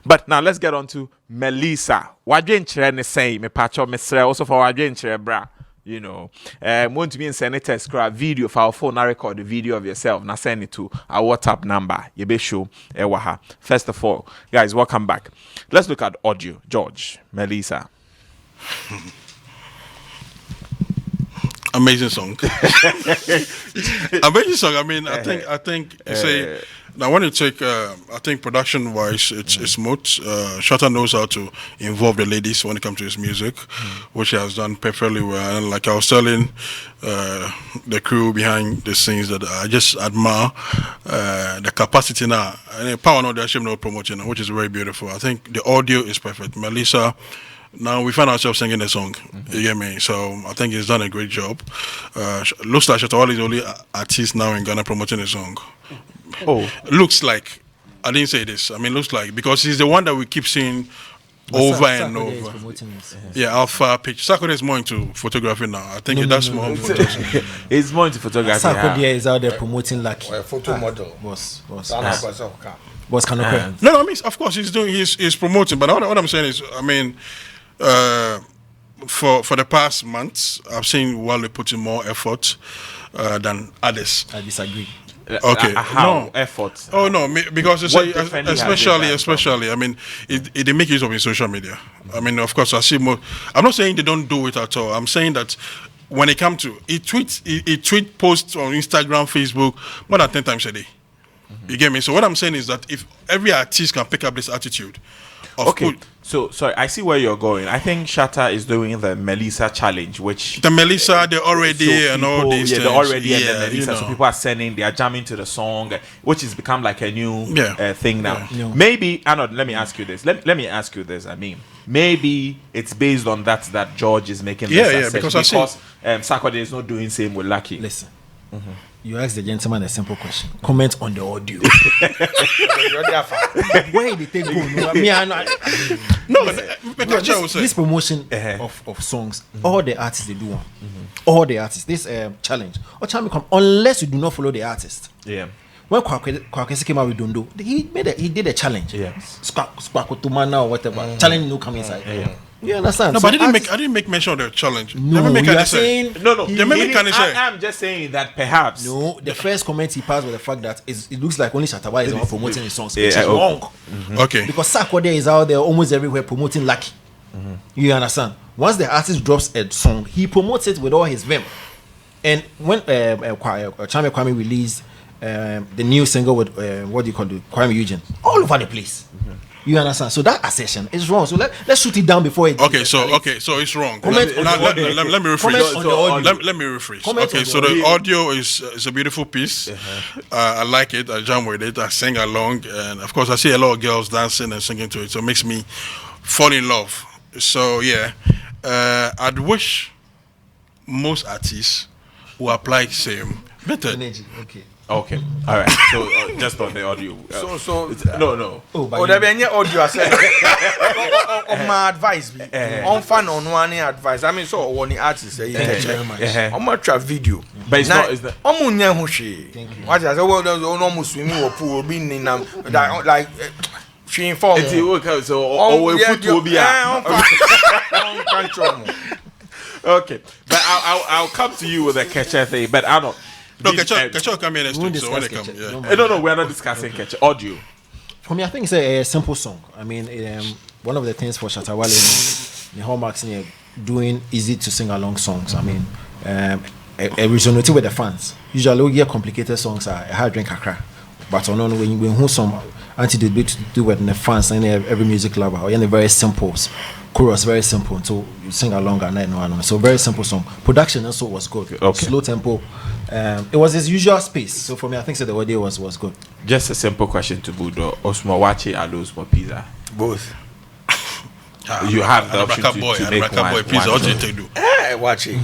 But now let's get on to Melissa. Wadwen chere ne say me pacho mesre also for wadwen chere bra. You know, want to be in senator scrap video for our phone, I record the video of yourself. Now send it to our WhatsApp number. You be show ewaha. First of all, guys, welcome back. Let's look at audio. George, Melissa. Amazing song. Amazing song. I mean, I think say now when you take I think production wise it's smooth. Shatta knows how to involve the ladies when it comes to his music, which he has done perfectly well. And like I was telling the crew behind the scenes that I just admire the capacity now and power no the no promoting, which is very beautiful. I think the audio is perfect. Melissa, now we find ourselves singing the song. You get me? So I think he's done a great job. Looks like Shatta Wale is the only artist now in Ghana promoting the song. Oh, Looks like. I didn't say this. I mean, looks like, because he's the one that we keep seeing over and over. Yeah, Alpha Pitch. Sakode is more into photography now. I think that's more photos. he's more into photography. Sakode is out there promoting Lucky. Or a photo model. Boss. Boss Canoe. No, I mean, of course he's promoting, but what I'm saying is, I mean, for the past months, I've seen Wale putting more effort than others. I disagree. Okay, how no effort? Oh no, because you What say, differently has it especially. I mean, they make use of in social media. I mean, of course, I see more. I'm not saying they don't do it at all. I'm saying that when it comes to he tweet posts on Instagram, Facebook more than 10 times a day. You get me? So what I'm saying is that if every artist can pick up this attitude, So sorry, I see where you're going. I think Shatta is doing the Melissa challenge, which the Melissa, they're already so and all these they're things. already and the Melissa. you know. So people are sending, they are jamming to the song, which has become like a new thing now. Yeah. Maybe Arnold, let me ask you this. Let me ask you this. I mean, maybe it's based on that George is making this because Sakode is not doing same with Lucky. Listen. You asked the gentleman a simple question. Comment on the audio. Where did they go? This promotion of songs, all the artists they do one. All the artists. This challenge. Or challenge come unless you do not follow the artist. Yeah. When Kwakesi came out with Dondo, he did a challenge. Yes. Squakotumana or whatever. Challenge no come inside. You understand? No, So but I didn't make mention of the challenge. No, Never make you any are say. saying No. I'm just saying that perhaps. no. The first comment he passed was the fact that it looks like only Shatta Wale is the one promoting his songs, Yeah, which is wrong. Okay. Because Sakode is out there almost everywhere promoting Lucky. You understand? Once the artist drops a song, he promotes it with all his vim. And when Chame Kwame released the new single with what do you call it, Kwame Eugene, all over the place. You understand? So that assertion is wrong. So let's shoot it down before it. Okay, so it's wrong. Comment Let me rephrase. on the audio. Let me rephrase. Comment Okay, on so the the audio is a beautiful piece. I like it. I jam with it. I sing along, and of course, I see a lot of girls dancing and singing to it. So it makes me fall in love. So yeah, I'd wish most artists who apply same better. Okay. Okay. All right. So just on the audio. No. there be any audio I said. On my advice be on fan on one advice. I mean, so one artist say you can check. On my trap video. But it's not. On munya ho hwe. What I say, well, no more swimming or pool be in like she inform. So we put will be Okay, but I'll come to you with a catcher thing. But I don't. No, Ketchup come here next week. So when they come, No, we're not discussing catcher. Audio. For me, I think it's a simple song. I mean, one of the things for Shatta Wale, the hallmarks in doing easy to sing along songs. I mean, resonating with the fans. Usually, we get complicated songs are a hard drink akra, but on when you hear some anti-debate to do with the fans and every music lover, or any very simple chorus, very simple. So you sing along and no. So very simple song. Production also was good. Okay. Slow tempo. It was his usual space. So for me, I think the audio was good. Just a simple question to Budo. Osmo Wachi or Osmo Pizza? Both. You have the option to make one. Pizza. What do you take do? Watch it.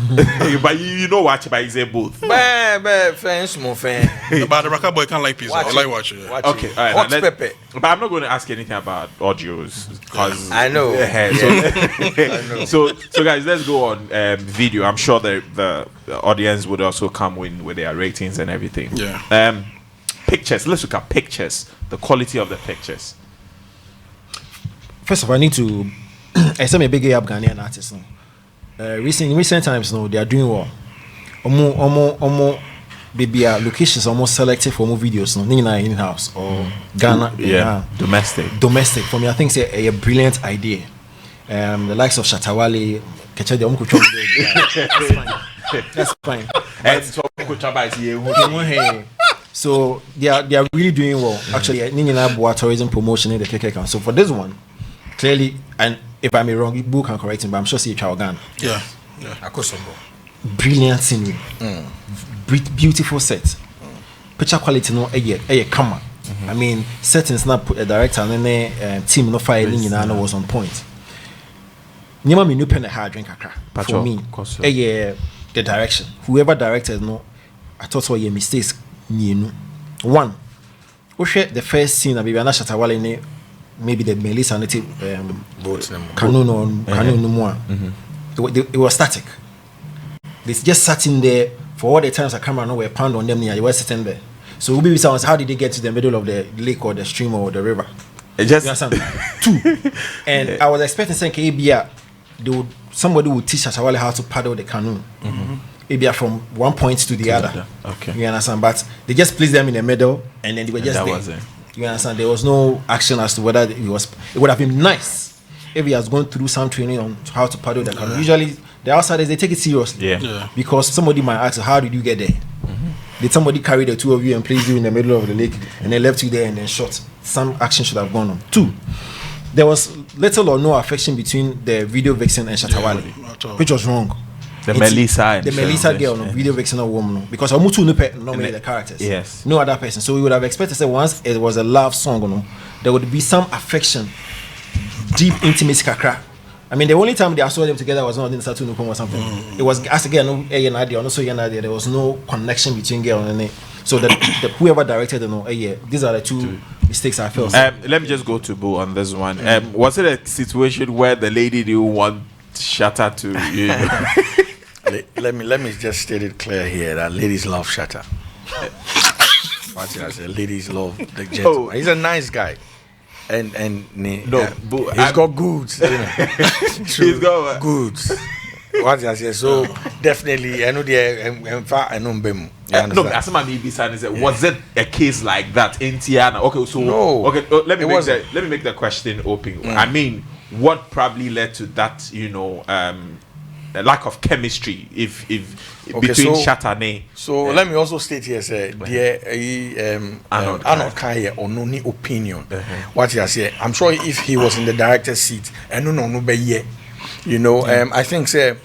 But you know Wachi, but he's a both. But fans, more fan. But the Raka boy can't like pizza. I like watching. Okay, all right. Hot pepper. But I'm not going to ask anything about audios because I know. So guys, let's go on video. I'm sure the audience would also come with their ratings and everything. Yeah. Pictures. Let's look at pictures. The quality of the pictures. first of all, I need to. I say, I'm a big up Ghanaian artist. No, in recent times, no, they are doing well. Omo, baby, locations almost selected for more videos. No, in house or Ghana. Yeah, domestic. For me, I think it's a brilliant idea. The likes of Shatta Wale, that's fine. So they are really doing well. Actually, Nina tourism promotion in the KK. So for this one, clearly, and if I'm wrong, Ibu can correct him, but I'm sure see Chaugan. Yeah. Brilliant scenery, beautiful set, picture quality no a camera. I mean, settings not put a director and then team no fire was on point. Nima me no pen a hard drink for me. The direction. Whoever directed no, I thought so your mistakes. One, the first scene of Bibiana Shatta Wale maybe the Melissa native it was static. They just sat in there for all the times a camera no were pound on them near you were sitting there. So we'll be sounds how did they get to the middle of the lake or the stream or the river? Just two. And I was expecting saying somebody would teach Shatta Wale how to paddle the canoe. Maybe from one point to the other. Okay. You understand? But they just placed them in the middle and then they were just there. You understand? There was no action as to whether it would have been nice if he has gone through some training on how to paddle the canoe. Usually the outsiders they take it seriously. Yeah. Because somebody might ask, how did you get there? Did somebody carry the two of you and place you in the middle of the lake and then left you there and then shot? Some action should have gone on. Two, there was little or no affection between the video vixen and Shatta Wale, which was wrong. The Melissa girl, no, video vixen or woman, no, because Omutu no many the characters. Yes. No other person. So we would have expected that once it was a love song, no, there would be some affection, deep intimacy kakra. I mean, the only time they saw them together was not in Satu Nukum or something. It was as again no Nadia, there was no connection between girl and it. So the whoever directed these are the two mistakes I felt. Let me just go to Boo on this one. Was it a situation where the lady didn't want Shatta to let me just state it clear here that ladies love Shatta. What did I say? Ladies love the gentleman. He's a nice guy. And he's got goods. He's got goods. What did I say? So definitely, I know I know Bemu. No, as my baby son is was it a case like that in Tiana? Okay, so no. Okay, let me make the question open. I mean, what probably led to that? A lack of chemistry between Shatta and So let me also state here, say, Arnold Kaya or no opinion. What he say, I'm sure if he was in the director's seat, and no be yet. I think say,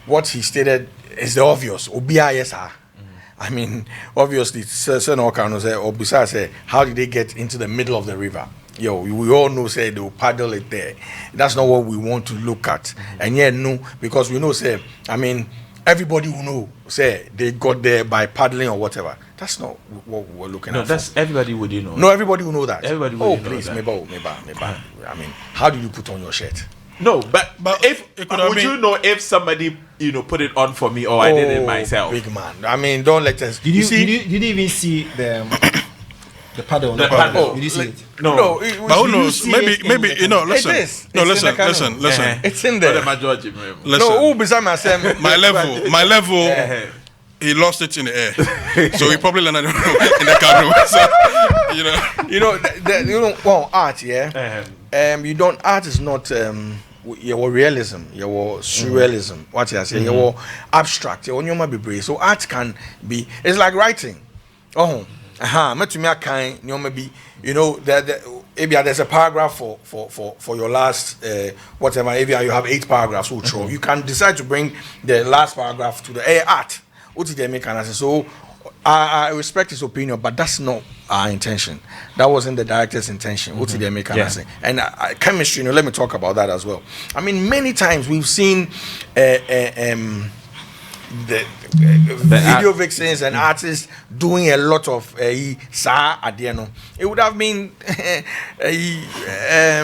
what he stated is the obvious. I mean, obviously, certain Okano say, or besides say, how did they get into the middle of the river? We all know say they will paddle it there. That's not what we want to look at. And yet no, because we know say, I mean, everybody will know say they got there by paddling or whatever. That's not what we're looking at. No, that's everybody would know. No, everybody will know that. Everybody will know please, that. Maybe. I mean, how do you put on your shirt? No, but if would you know if somebody put it on for me or I did it myself? Big man. I mean, don't let us. Did you even see the paddle? The paddle. Did you see it? No. But who knows? Maybe listen. Listen. It's in there. Listen. No, who beside myself? My level. He lost it in the air, so he probably landed in the canoe. So art, yeah. Art is not your realism, your surrealism. What I say, your abstract, your nyoma be. So art can be. It's like writing. There's a paragraph for your last whatever. If you have 8 paragraphs, you can decide to bring the last paragraph to the art. So I respect his opinion, but that's not our intention. That wasn't the director's intention. And chemistry, let me talk about that as well. I mean, many times we've seen the video vixens and artists doing a lot of it would have been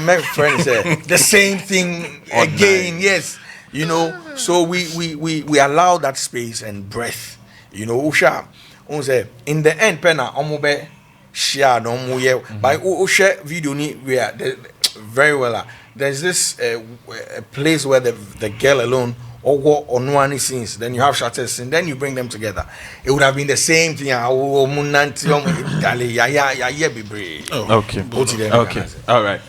my friend said the same thing again. Yes, so we allow that space and breath. Usha in the end, penna omobe share no more. By Usha video ni where very well. There's this a place where the girl alone or go on one scenes, then you have Shatta and then you bring them together. It would have been the same thing. Okay. Okay. All right.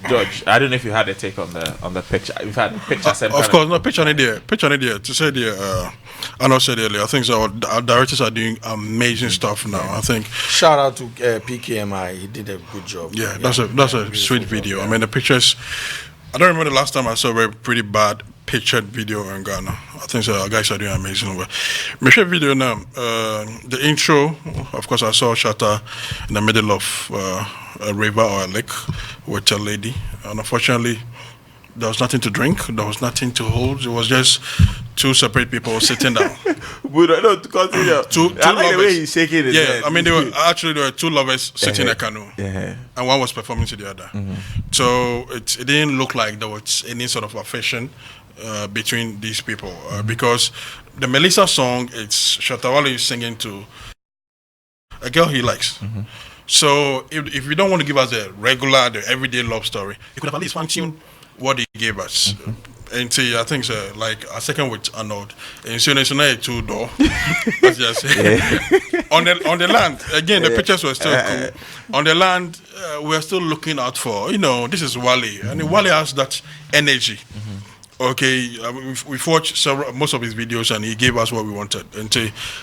George, I don't know if you had a take on the picture. You've had pictures. Of course, no picture on there. Picture on there. To say there, I know said earlier. I think so. Our directors are doing amazing stuff now. I think. Shout out to PKMI. He did a good job. Yeah, that's a sweet video. Yeah. I mean, the pictures. I don't remember the last time I saw a pretty bad pictured video in Ghana. I think so. Our guys are doing amazing work. My video now. The intro. Of course, I saw Shatta in the middle of a river or a lake with a lady, and unfortunately, there was nothing to drink. There was nothing to hold. It was just two separate people sitting down. But I don't continue. Two I like lovers. the way he's shaking his head. I mean, there were two lovers sitting in a canoe, and one was performing to the other. So it didn't look like there was any sort of affection between these people because the Melissa song, it's Shatta Wale singing to a girl he likes. So if you don't want to give us the everyday love story, you could have at least fine-tuned what he gave us. And see, I think so, like a second with Arnold. And so it's not a two-door. Let's just say. On the land, again, the pictures were still cool. On the land, we're still looking out for, this is Wale. And Wale has that energy. Okay, we've watched most of his videos and he gave us what we wanted. And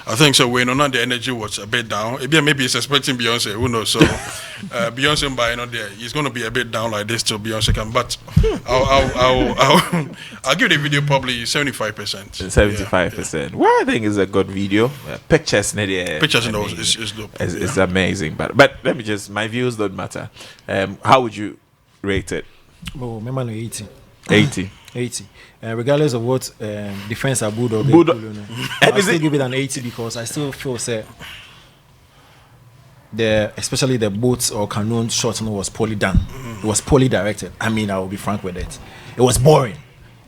I think so when the energy was a bit down, maybe he's expecting Beyonce, who knows? So Beyonce by there, he's going to be a bit down like this till Beyonce can. But I'll give the video probably 75%. 75%. Well, I think it's a good video. Pictures in it. Pictures in those is dope. It's amazing. But let me my views don't matter. How would you rate it? Oh, my man, 80. 80. 80. Regardless of what defense are Bulldog, I still give it an 80 because I still feel especially the boats or canoe shot was poorly done. It was poorly directed. I mean, I will be frank with it. It was boring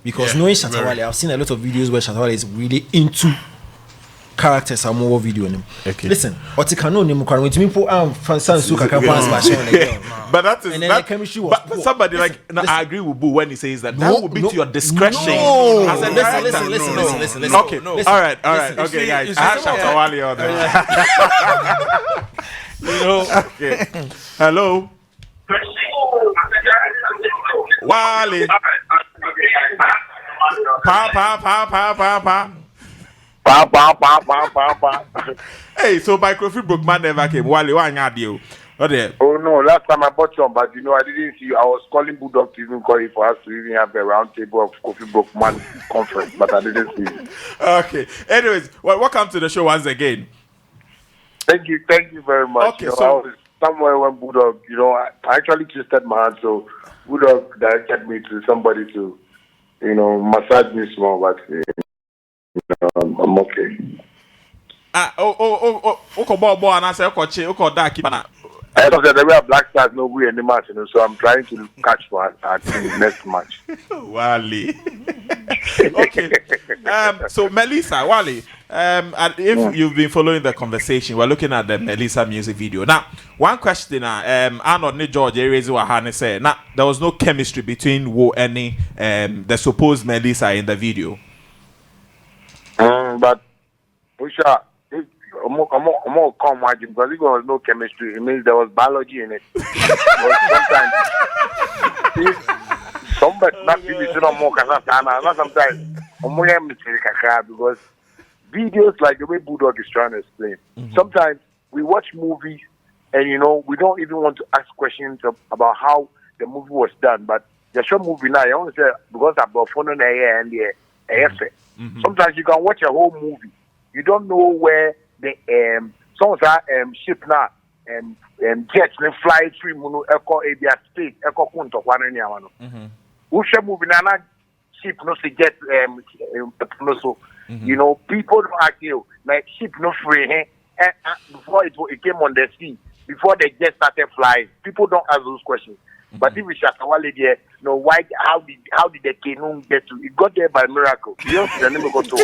because knowing Shatta Wale, I've seen a lot of videos where Shatta Wale is really into characters and more video in him. Okay. Listen, what canoe ni mukwana when me put fansan suka kapas machine. But that is and then the chemistry was but somebody listen, I agree with Boo when he says that would be to your discretion. No. As a listen. Okay. All right. Okay, guys. I have Shatta Wale on there. Okay. Hello. Wale. Pa. Hey, so microphone broke man never came. Wale, why not you? Oh no, last time I bought some, but I didn't see you. I was calling Bulldog to even call you for us to even have a round table of Coffee Broke Man conference, but I didn't see you. Okay. Anyways, welcome to the show once again. Thank you very much. Okay, I so was somewhere when Bulldog, I actually twisted my hand, so Bulldog directed me to somebody to, massage me small, but I'm okay. Boy, and I say, I thought that there were Black Stars no way in the match, so I'm trying to catch for our next match. Wale. Okay. So Melissa, Wale, and if you've been following the conversation, we're looking at the Melissa music video. Now, one question, Arnold and George Erezi said, now there was no chemistry between Wo and the supposed Melissa in the video. But Pusha, I'm more calm margin because if there was no chemistry, it means there was biology in it. Somebody not really more sometimes because videos like the way Bulldog is trying to explain. Sometimes we watch movies and we don't even want to ask questions about how the movie was done. But the short movie now, I want to say because I'm phone on air and the effort. Sometimes you can watch a whole movie. You don't know where the some ship now jets and fly through Munu Echo Abia State Echo Kunto Wananiano. Usha movie na ship no se jet no so people don't ask you like ship no free before it came on the sea, before the jet started flying. People don't ask those questions. But if we Shatta Wale there, why? How did the canoe get to? It got there by miracle. You don't see the name go to.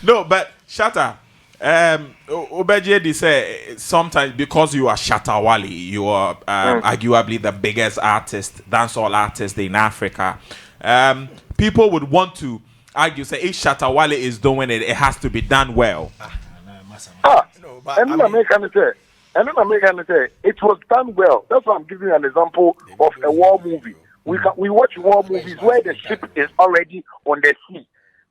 No, but Shatta, Obeje say sometimes because you are Shatta Wale, you are arguably the biggest artist, dancehall artist in Africa. People would want to argue, say if Shatta Wale is doing it, it has to be done well. No, but And then I make an say, it was done well. That's why I'm giving you an example of a war movie. We watch war movies where the ship is already on the sea.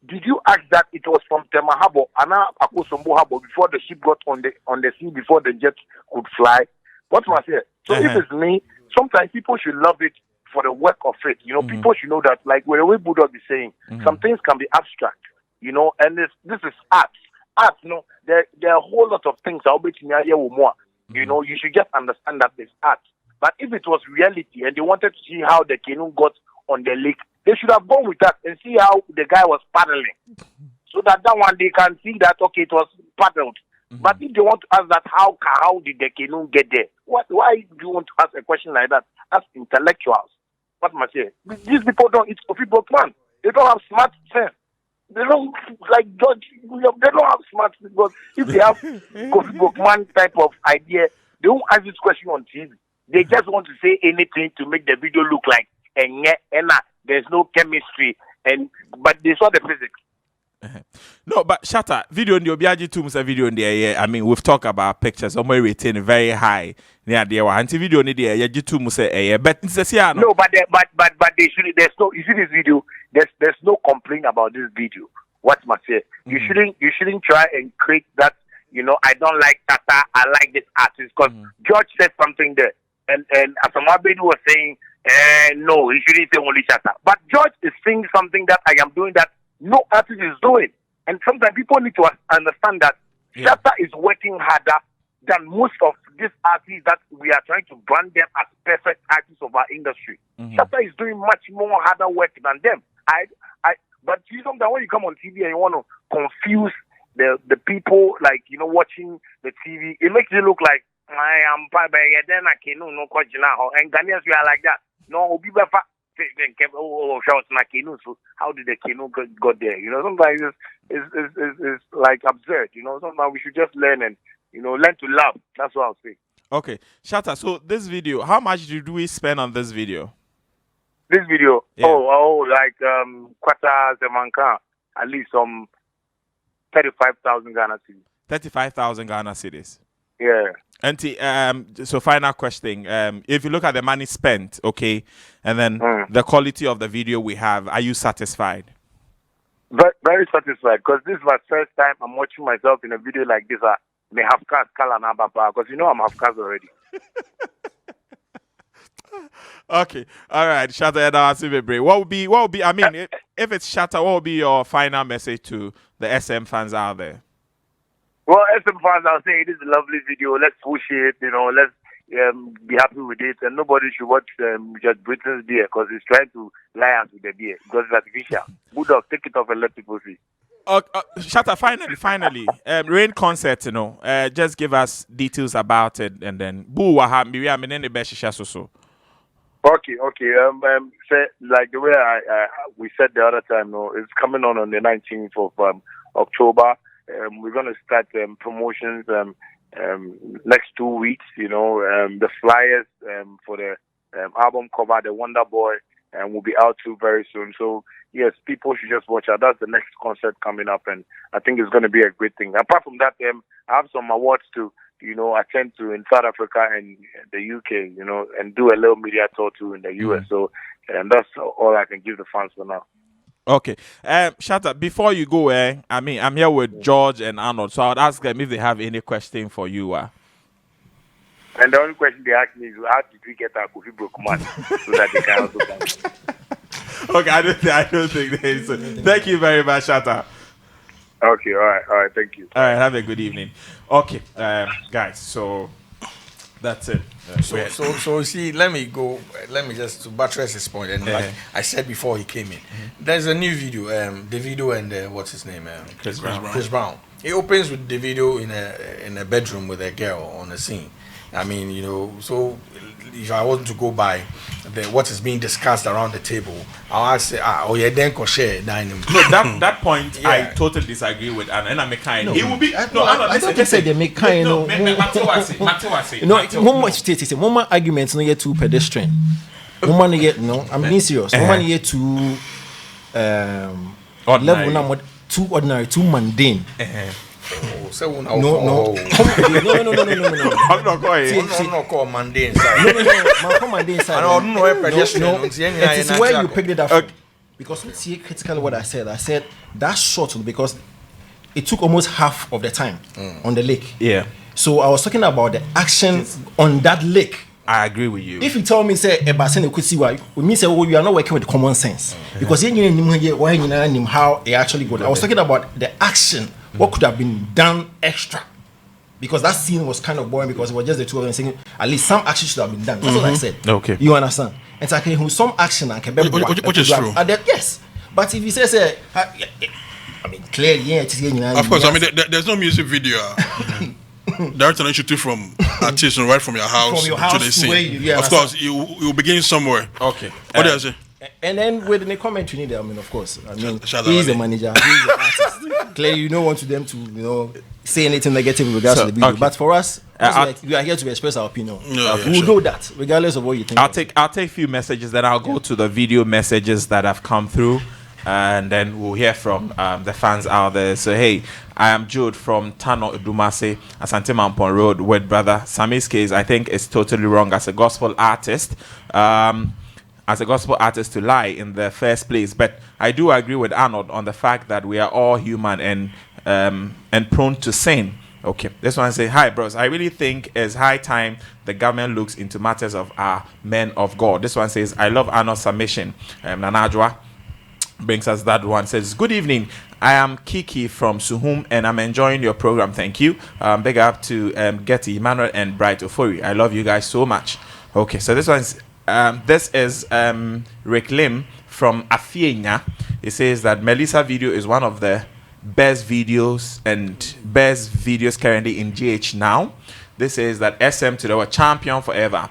Did you ask that it was from Temahabo, Ana Akosombo Habo, before the ship got on the sea, before the jet could fly? What must I say? So if it's me, sometimes people should love it for the work of it. You know, people should know that, like the way Bulldog is saying, some things can be abstract, you know, and this is art. Art, you know, there are a whole lot of things. You know, you should just understand that it's art. But if it was reality and they wanted to see how the canoe got on the lake, they should have gone with that and see how the guy was paddling. So that one they can see that, okay, it was paddled. But if they want to ask that, how did the canoe get there? Why do you want to ask a question like that? Ask intellectuals. What must I say? These people don't eat coffee book, man. They don't have smart sense. They don't like judge. They don't have smart sense, because if they have coffee book man type of idea, they won't ask this question on TV. They just want to say anything to make the video look like and there's no chemistry, but they saw the physics. No, but Shatta, video in the Obiaji Tooms video in the I mean, we've talked about pictures. I'm rating very high. Yeah, there were anti video in the air. Yaji say but no, but they should. There's no. You see this video. There's no complaint about this video. What must I say? You shouldn't try and create that. You know, I don't like Shatta. I like this artist because George said something there, and as Amabe was saying. No, he shouldn't say only Shatta. But George is saying something that I am doing that no artist is doing. And sometimes people need to understand that Shatta is working harder than most of these artists that we are trying to brand them as perfect artists of our industry. Shatta is doing much more harder work than them. But you sometimes when you come on TV and you want to confuse the people, like, you know, watching the TV, it makes you look like I am then I can no question now. And Ghanaians we are like that. No, be better. So how did the canoe got there? You know, sometimes it's like absurd. You know, sometimes we should just learn and, you know, learn to love. That's what I'll say. Okay, Shatta. So this video, how much did we spend on this video? This video, yeah. Like quarter Zemanka, at least some 35,000 Ghana cedis. 35,000 Ghana cedis. Yeah. And so final question. If you look at the money spent, okay, and then the quality of the video we have, are you satisfied? Very, very satisfied, because this is my first time I'm watching myself in a video like this. May have cast because you know I'm half cast already. Okay, all right, Shatta. What would be? I mean, if it's Shatta, what would be your final message to the SM fans out there? Well, SM fans, I'll say it is a lovely video. Let's push it, you know. Let's be happy with it, and nobody should watch just Britain's beer because he's trying to lie us with the beer because it's artificial. Bulldog, take it off and let people see. Shatta, finally, Rain concert, you know. Just give us details about it, and then Okay. Say, like the way we said the other time, no, it's coming on the 19th of October. We're going to start promotions next 2 weeks. You know, the flyers for the album cover, the Wonder Boy, will be out too very soon. So yes, people should just watch out. That's the next concert coming up, and I think it's going to be a great thing. Apart from that, I have some awards to, you know, attend to in South Africa and the UK, you know, and do a little media tour too in the US. So, and that's all I can give the fans for now. Okay. Shatta, before you go, I mean, I'm here with George and Arnold, so I would ask them if they have any question for you. And the only question they ask me is, how did we get our coffee broke man so that they can also come? Okay, I don't think there is. Thank you very much, Shatta. Okay, all right, thank you. All right, have a good evening. Okay, guys, so that's it. So see, let me just to buttress his point, and like I said before he came in, there's a new video, Davido and what's his name, Chris Brown. Chris Brown. It opens with Davido in a bedroom with a girl on a scene. I mean, you know, so if I wasn't to go by what is being discussed around the table, I'll say, oh yeah, then go share dining. No, that point I totally disagree with, and I'm a kind. It will be I don't think say they make kind. No, Matewasi. You know, one more status, one more argument. No, yet too pedestrian. One more yet no. I'm being serious. One more yet too level number too ordinary, too mundane. So No. no. I'm not going. I'm not called mundane. Man, come mundane side. I don't know pedestrian. It is where you picked it up from. Because let's see critically what I said. I said that short because it took almost half of the time on the lake. Yeah. So I was talking about the action on that lake. I agree with you. If you tell me say a basin could see why, we mean say you are not working with common sense because you know how it actually goes. I was talking about the action. What could have been done extra? Because that scene was kind of boring because it was just the two of them saying at least some action should have been done. That's what I said. Okay. You understand? It's like some action and which is true. Yes. But if you say I mean clearly yeah, of course, I mean there's no music video. Director shoot you from artist right from your house, to the scene. Of course, you begin somewhere. Okay. What do you say? And then with the commentary there, I mean, of course, I mean, Shatta he's Wale. a manager, he's an artist. Clearly, you don't want them to, say anything negative in regards to the video. Okay. But for us, we are here to express our opinion. Yeah, We'll do that, regardless of what you think. I'll take a few messages, then I'll go to the video messages that have come through, and then we'll hear from the fans out there. So hey, I am Jude from Tano Dumase, Asante Mampon Road, with brother Sammy's case. I think it's totally wrong as a gospel artist. To lie in the first place, but I do agree with Arnold on the fact that we are all human and prone to sin. Okay, this one say, hi bros, I really think it's high time the government looks into matters of our men of God. This one says, I love Arnold's submission. Nanajwa brings us that one, says, good evening, I am Kiki from Suhum and I'm enjoying your program, thank you. Big up to Getty, Emmanuel and Bright Ofori. I love you guys so much. Okay, so this one's this is Rick Lim from Afienya. He says that Melissa video is one of the best videos currently in GH now. This is that SM to the champion forever.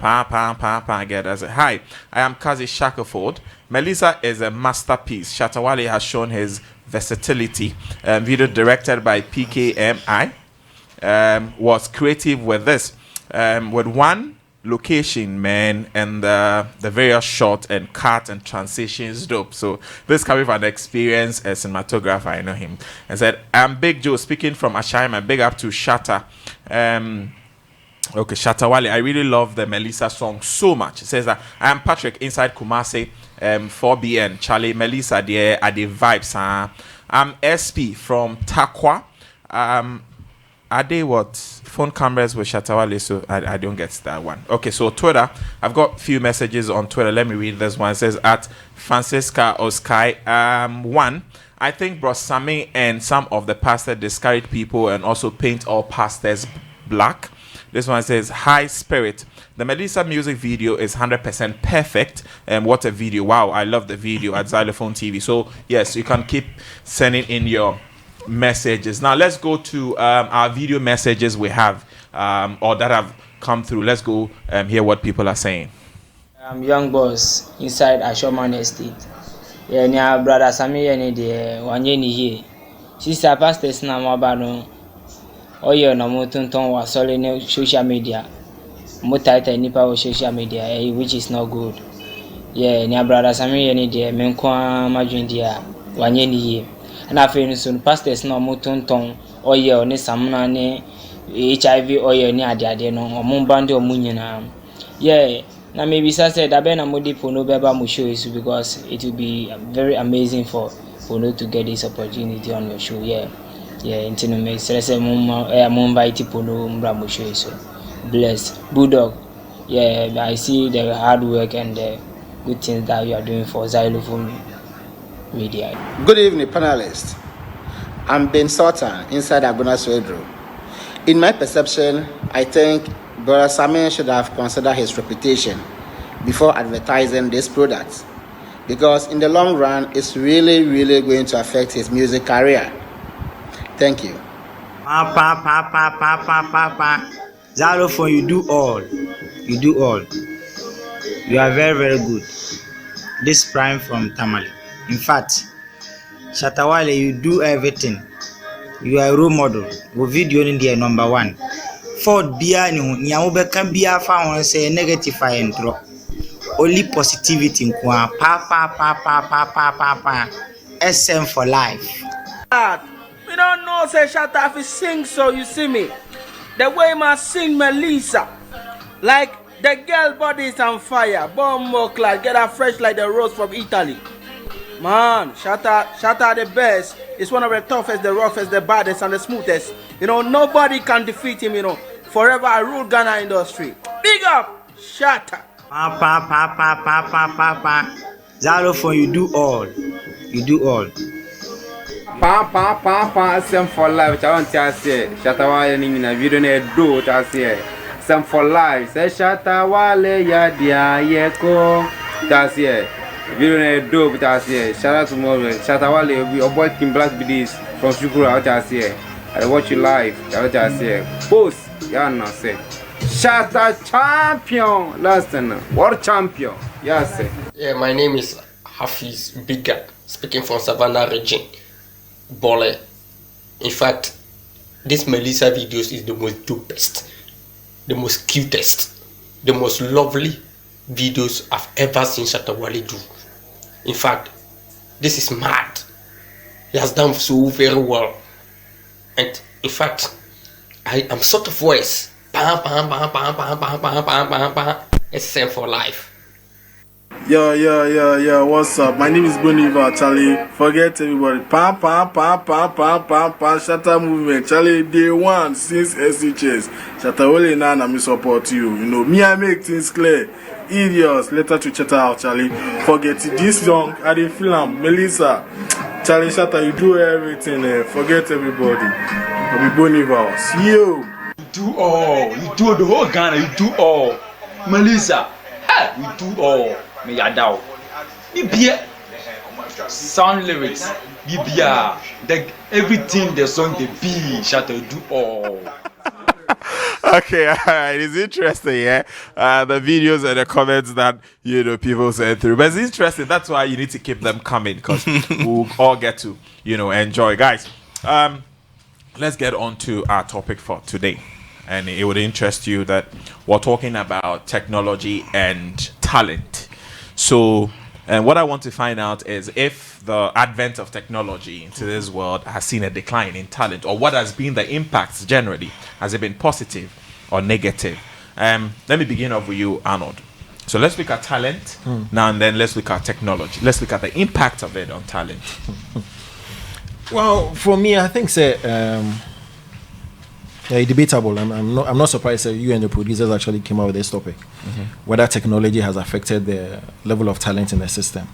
Get as a hi. I am Kazi Shackelford. Melissa is a masterpiece. Shatta Wale has shown his versatility. Video directed by PKMI was creative with this. With one location, man, and the various shot and cut and transitions dope. So this coming from an experienced cinematographer, I know him, and said, I'm Big Joe speaking from Ashaiman. Big up to Shatta. Okay, Shatta Wale, I really love the Melissa song so much. It says that I am Patrick inside Kumasi 4BN Charlie Melissa there at the vibes. I'm SP from Takwa. Are they what phone cameras with Shatta Wale? So I don't get that one. Okay, so Twitter, I've got few messages on Twitter. Let me read this one. It says at Francisca Oskai 1. I think Bro Sammy and some of the pastors discourage people and also paint all pastors black. This one says high spirit. The Melissa music video is 100% perfect. And what a video! Wow, I love the video at Xylophone TV. So yes, you can keep sending in your messages. Now let's go to our video messages we have or that have come through. Let's go hear what people are saying. I'm young boss inside Ashoman Estate. Yeah, nya brother Sammy any de wanye ni here. Sister pastors na mabano. Oyo na mutunton wa sole ne social media. Mutaita nipa wa social media which is not good. Yeah, nya brother Sammy any de menkwa madwindia wanye ni here. And I feel so pastors no mutunton oyo ne samna ne HIV oyo ni ade no omumbande omunyina. Yeah, now maybe I said that Ben Amodi Pono Beba mu show is because it will be very amazing for Pono to get this opportunity on your show. Yeah, intino me stress Mumbai Pono Mbra mu show so blessed Bulldog. Yeah, I see the hard work and the good things that you are doing for Xylophone Media. Good evening, panelists. I'm Ben Sauter inside Agona Swedro. In my perception, I think Brother Samuel should have considered his reputation before advertising this product, because in the long run, it's really, really going to affect his music career. Thank you. Xylophone, you do all. You are very, very good. This prime from Tamale. In fact, Shatta Wale, you do everything. You are a role model. Your video in there number 1. Ford Bia Nyamuba can be a found say negative and drop. Only positivity in pa pa pa pa pa pa pa pa. SM for life. We don't know say Shatta if he sing so you see me. The way man sing Melissa. Like the girl body is on fire. Bomb more class, get her fresh like the rose from Italy. Man, Shatta the best. It's one of the toughest, the roughest, the baddest, and the smoothest. You know, nobody can defeat him, you know. Forever I rule Ghana industry. Big up, Shatta. Pa pa pa pa pa pa pa pa. Xylophone, you do all. You do all. Pa SM for life. I want to say Shatta Wale ni na video na do ta say SM for life. Say Shatta Wale ya dia yeko. Ta say video na do ta say shout out to more Shatta Wale your boy King Black BDs from Shukura ta say I watch you live. Ta say boss ya na say Shatta champion last time world champion. Yes. Yeah, my name is Hafiz Biga, speaking from Savannah region. Bole. In fact, this Melissa videos is the most dopest, the most cutest, the most lovely videos I've ever seen Shatta Wale do. In fact, this is mad. He has done so very well. And in fact, I am sort of voice. SM for life. Yo, what's up? My name is Boniva, Charlie. Forget everybody. Shatta movement. Charlie, day one since SHS. Shatta Wale Nana, me support you. You know, me, I make things clear. Idiots, later to Shatta out, Charlie. Forget it. This song, I didn't feel am. Melissa, Charlie, Shatta, you do everything. Forget everybody. I'll be Boniva. See you. You do all. You do the whole Ghana. You do all. Melissa, you do all. Me yadao. Bibia sound lyrics. Bibia everything the song they be Shatta do all. Okay, alright, it's interesting, yeah. The videos and the comments that people send through, but it's interesting. That's why you need to keep them coming because we'll all get to enjoy, guys. Let's get on to our topic for today, and it would interest you that we're talking about technology and talent. So, and what I want to find out is if the advent of technology into this world has seen a decline in talent, or what has been the impacts generally. Has it been positive or negative? Let me begin off with you, Arnold. So let's look at talent now, and then let's look at technology. Let's look at the impact of it on talent. Well, for me, I think debatable. I'm not surprised that you and the producers actually came out with this topic. Whether technology has affected the level of talent in the system.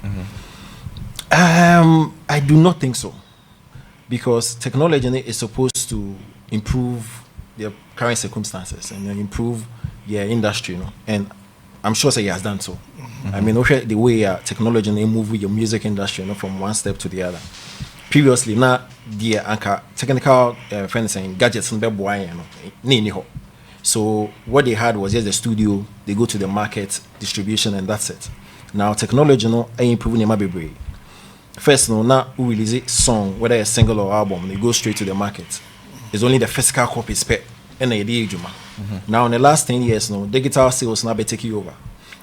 I do not think so, because technology is supposed to improve the current circumstances and improve the industry, and I'm sure he has done so. I mean, the way technology move with your music industry, from one step to the other. Previously, now the technical friends saying gadgets and so what they had was just the studio. They go to the market, distribution, and that's it. Now technology, improving my baby. First, now we release a song, whether a single or album, they go straight to the market. It's only the physical copy spec and the Now in the last 10 years, digital sales now be taking over.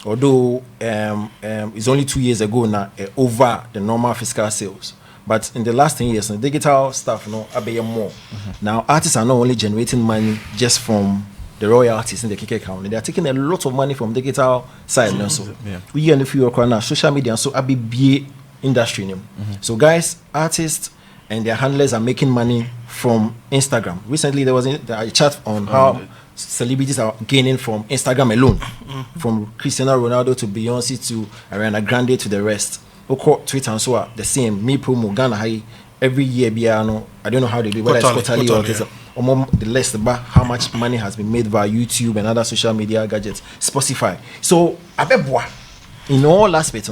Although it's only 2 years ago now over the normal physical sales. But in the last 10 years, the digital stuff, are being more. Now, artists are not only generating money just from the royalties in the kick account, they are taking a lot of money from digital side. We and the few now social media, and so I be industry. So, guys, artists and their handlers are making money from Instagram. Recently, there was a chat on how celebrities are gaining from Instagram alone, from Cristiano Ronaldo to Beyonce to Ariana Grande to the rest. Twitter and so the same. Me promo Ghana high every year. I don't know how they do, whether it's quarterly or the list about how much money has been made via YouTube and other social media gadgets, Spotify. So in all aspects,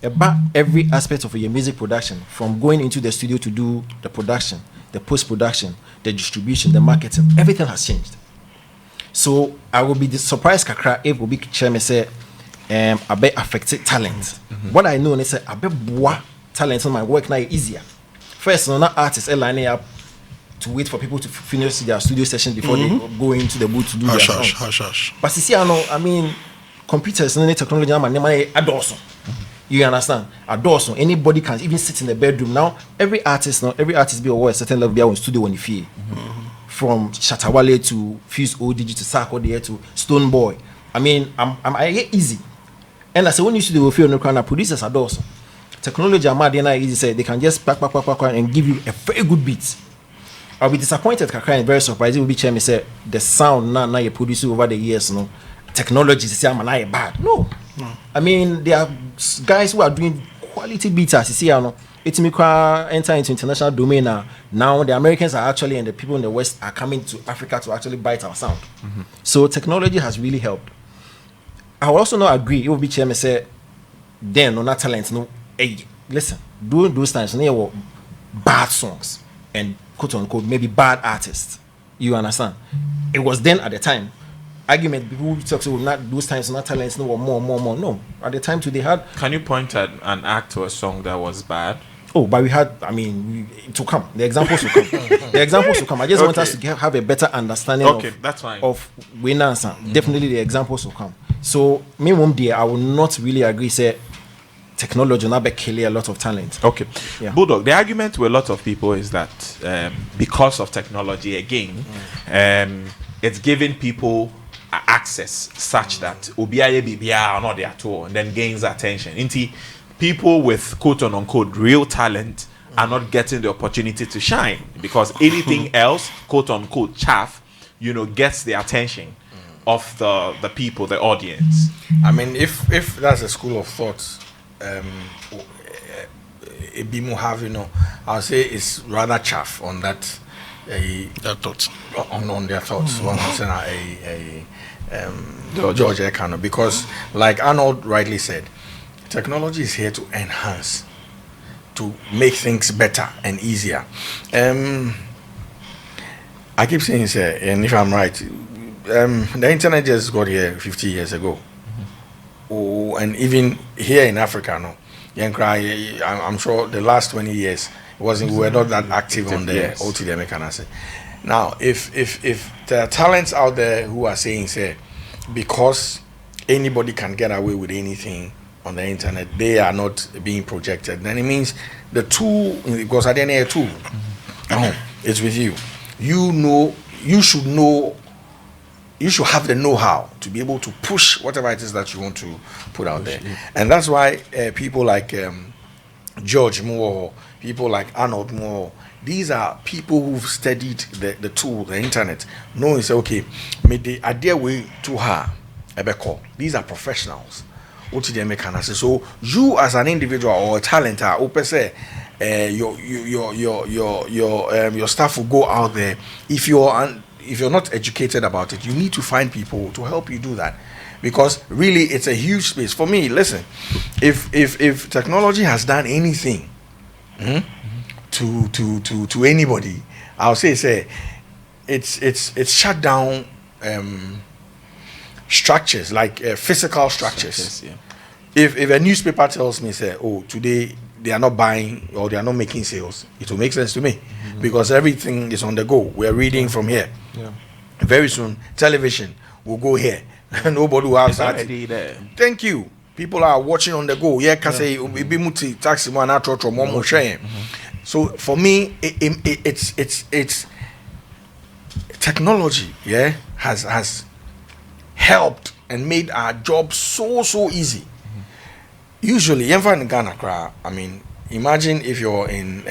about every aspect of your music production, from going into the studio to do the production, the post-production, the distribution, the marketing, everything has changed. So I will be surprised, Kakra, if we chairman say I bet affected talent. What I know is I bet boa talent on my work now easier. First, not artists lining up to wait for people to finish their studio session before they go into the booth to do their song. But you see, I mean, computers and technology, adorso. You understand? Adorso. Anybody can even sit in the bedroom now. Every artist be aware a certain level be on studio when you feel. From Shatta Wale to Fuse ODG to Sarko there to Stone Boy. I mean, I get easy. And I say when you see the feel no kind of producers are also. Technology easy say they can just pack and give you a very good beat. I'll be disappointed and very surprised. It will be chairman say the sound now you produce over the years, no. Technology is bad. No. I mean there are guys who are doing quality beats as you see it's enter into international domain now the Americans are actually and the people in the West are coming to Africa to actually bite our sound. So technology has really helped. I will also not agree. It will be chairman say then no not talent no. Hey, listen, during those times there were bad songs and quote unquote maybe bad artists. You understand? It was then at the time. Argument people who talk about not those times not talents no more. No. At the time too they had. Can you point at an act or a song that was bad? Oh, but we had, to come. The examples will come. I just want us to have a better understanding that's fine. Of winners. Definitely the examples will come. So, minimum there, I will not really agree, say, technology will not be killing a lot of talent. Okay. Yeah. Bulldog, the argument with a lot of people is that because of technology, again, it's giving people access such that Obiaye Bibia are not there at all and then gains attention. People with quote unquote real talent are not getting the opportunity to shine because anything else, quote unquote chaff, gets the attention of the people, the audience. I mean, if that's a school of thought, Ibimu have, I'll say it's rather chaff on that. Their thoughts. On their thoughts. George Ekano, because like Arnold rightly said, technology is here to enhance, to make things better and easier. I keep saying, sir, and if I'm right, the internet just got here 50 years ago. Oh, and even here in Africa, I'm sure the last 20 years, we were not that active on the OTDM, can I say. Now, if there are talents out there who are saying, say, because anybody can get away with anything on the internet, they are not being projected, then it means the tool, because at the end of the tool, it's with you. You should have the know-how to be able to push whatever it is that you want to put out there. And that's why people like George Moore, people like Arnold Moore, these are people who've studied the tool, the internet, knowing, say, okay, may the idea way to her, these are professionals. So you as an individual or a talent, your staff will go out there. If you're not educated about it, you need to find people to help you do that, because really it's a huge space. For me, listen, if technology has done anything to anybody, I'll say it's shut down structures, like physical structures. If a newspaper tells me, say, oh, today they are not buying or they are not making sales, it will make sense to me, because everything is on the go. We're reading from here. Very soon television will go here. Nobody will have that. Thank you. People are watching on the go. Taxi man. So for me, it's technology. Has helped and made our job so easy. Usually, in Ghana, I mean, imagine if you're in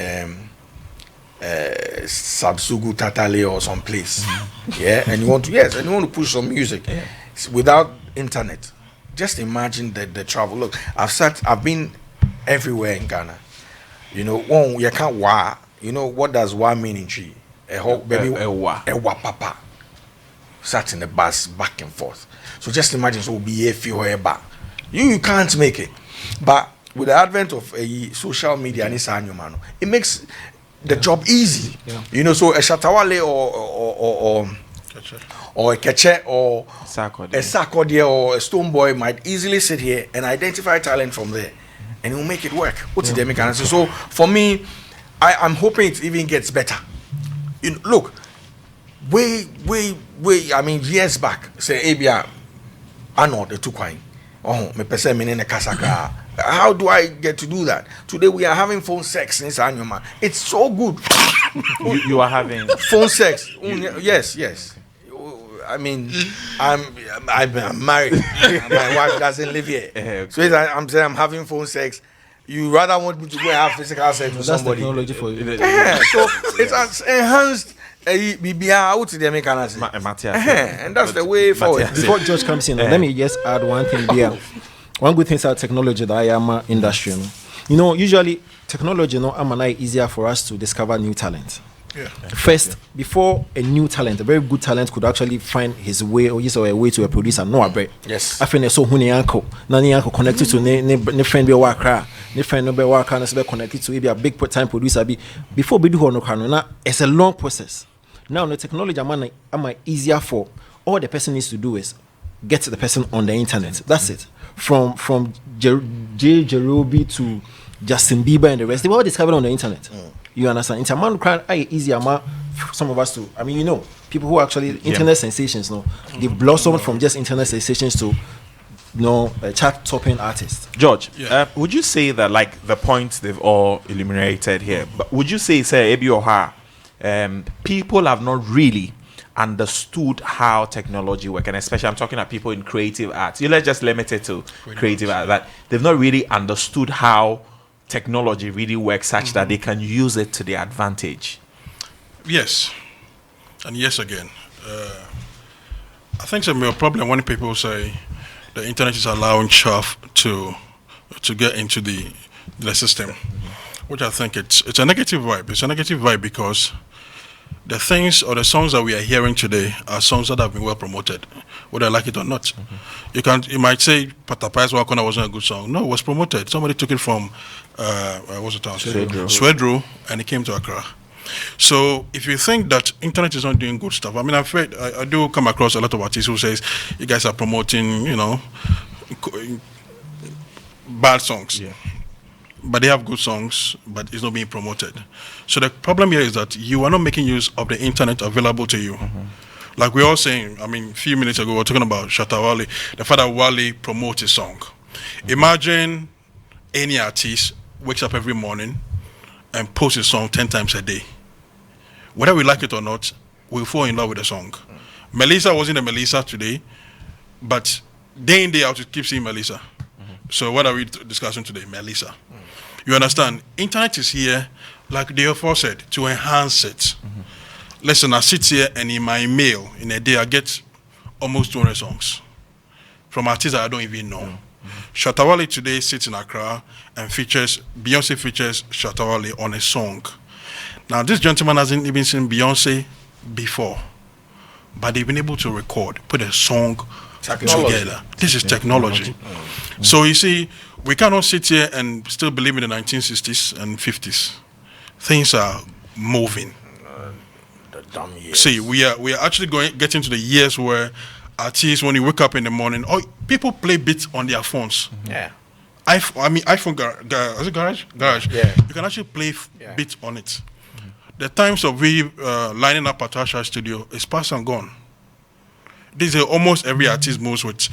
Sabsugu Tatale or some place, and you want to push some music without internet. Just imagine the travel. Look, I've been everywhere in Ghana. You can't wa. What does wa mean in Chi? A papa. Sat in the bus back and forth. So just imagine, so be a few back. You can't make it. But with the advent of social media, it makes the job easy. So a Shatta Wale or or a Keche or a Sarkodie or a Stone Boy might easily sit here and identify talent from there, and it will make it work. What's the mechanism? So for me, I'm hoping it even gets better. Look, way. I mean, years back, say Abia, I know the two coin. Oh, me pese me ne kasaka. How do I get to do that? Today we are having phone sex in Sanyoma. It's so good. You are having phone sex. Yes. I mean, I'm married. My wife doesn't live here. Okay. So I'm saying I'm having phone sex. You rather want me to go and have physical sex with somebody? That's technology for you. So it's enhanced. And that's the way forward. Before George comes in, let me just add one thing there. One good thing about technology, the IAMA industry. Usually technology, easier for us to discover new talent. Yeah. First, before a new talent, a very good talent could actually find his way or a way to a producer. No, yes. I think so. Huni uncle, nani uncle connected to ne friend be worker, ne friend no be worker, na be connected to a big time producer. Before we do no, it's a long process. Now the technology am easier for all the person needs to do is get the person on the internet. That's it. From J. Jerobi to Justin Bieber and the rest, they were all discovered on the internet. You understand? It's a man crying easier for some of us to. I mean, people who are actually internet sensations, they blossomed from just internet sensations to chart topping artists. George, would you say that, like the points they've all illuminated here, but would you say Ebi Oha, people have not really understood how technology works, and especially I'm talking about people in creative arts. Let's just limit it to creative art. That they've not really understood how technology really works, such that they can use it to their advantage. Yes, and yes again. I think it's a real problem when people say the internet is allowing chaff to get into the system, which I think it's a negative vibe. It's a negative vibe because the things or the songs that we are hearing today are songs that have been well promoted, whether I like it or not. You might say Patapai's Wakona wasn't a good song. No, it was promoted. Somebody took it from what's the town? Swedru, and it came to Accra. So if you think that internet is not doing good stuff, I mean, I'm afraid I do come across a lot of artists who says you guys are promoting, bad songs. Yeah. But they have good songs, but it's not being promoted. So the problem here is that you are not making use of the internet available to you. Like we're all saying, I mean, a few minutes ago, we were talking about Shatta Wale, the fact that Wale promotes his song. Imagine any artist wakes up every morning and posts a song 10 times a day. Whether we like it or not, we'll fall in love with the song. Melissa wasn't a Melissa today, but day in, day out, you keep seeing Melissa. So what are we discussing today? Melissa. You understand? Internet is here, like they have said, to enhance it. Listen, I sit here and in my mail, in a day, I get almost 200 songs from artists that I don't even know. Shatta Wale today sits in Accra and Beyonce features Shatta Wale on a song. Now, this gentleman hasn't even seen Beyonce before, but they've been able to record, put a song together. This is technology. So you see, we cannot sit here and still believe in the 1960s and 50s. Things are moving. The dumb years. See, we are actually getting to the years where artists, when you wake up in the morning, people play beats on their phones. Yeah. iPhone is it garage? Garage. Yeah. You can actually play beats on it. The times of lining up at Tasha's studio is past and gone. This is almost every artist moves with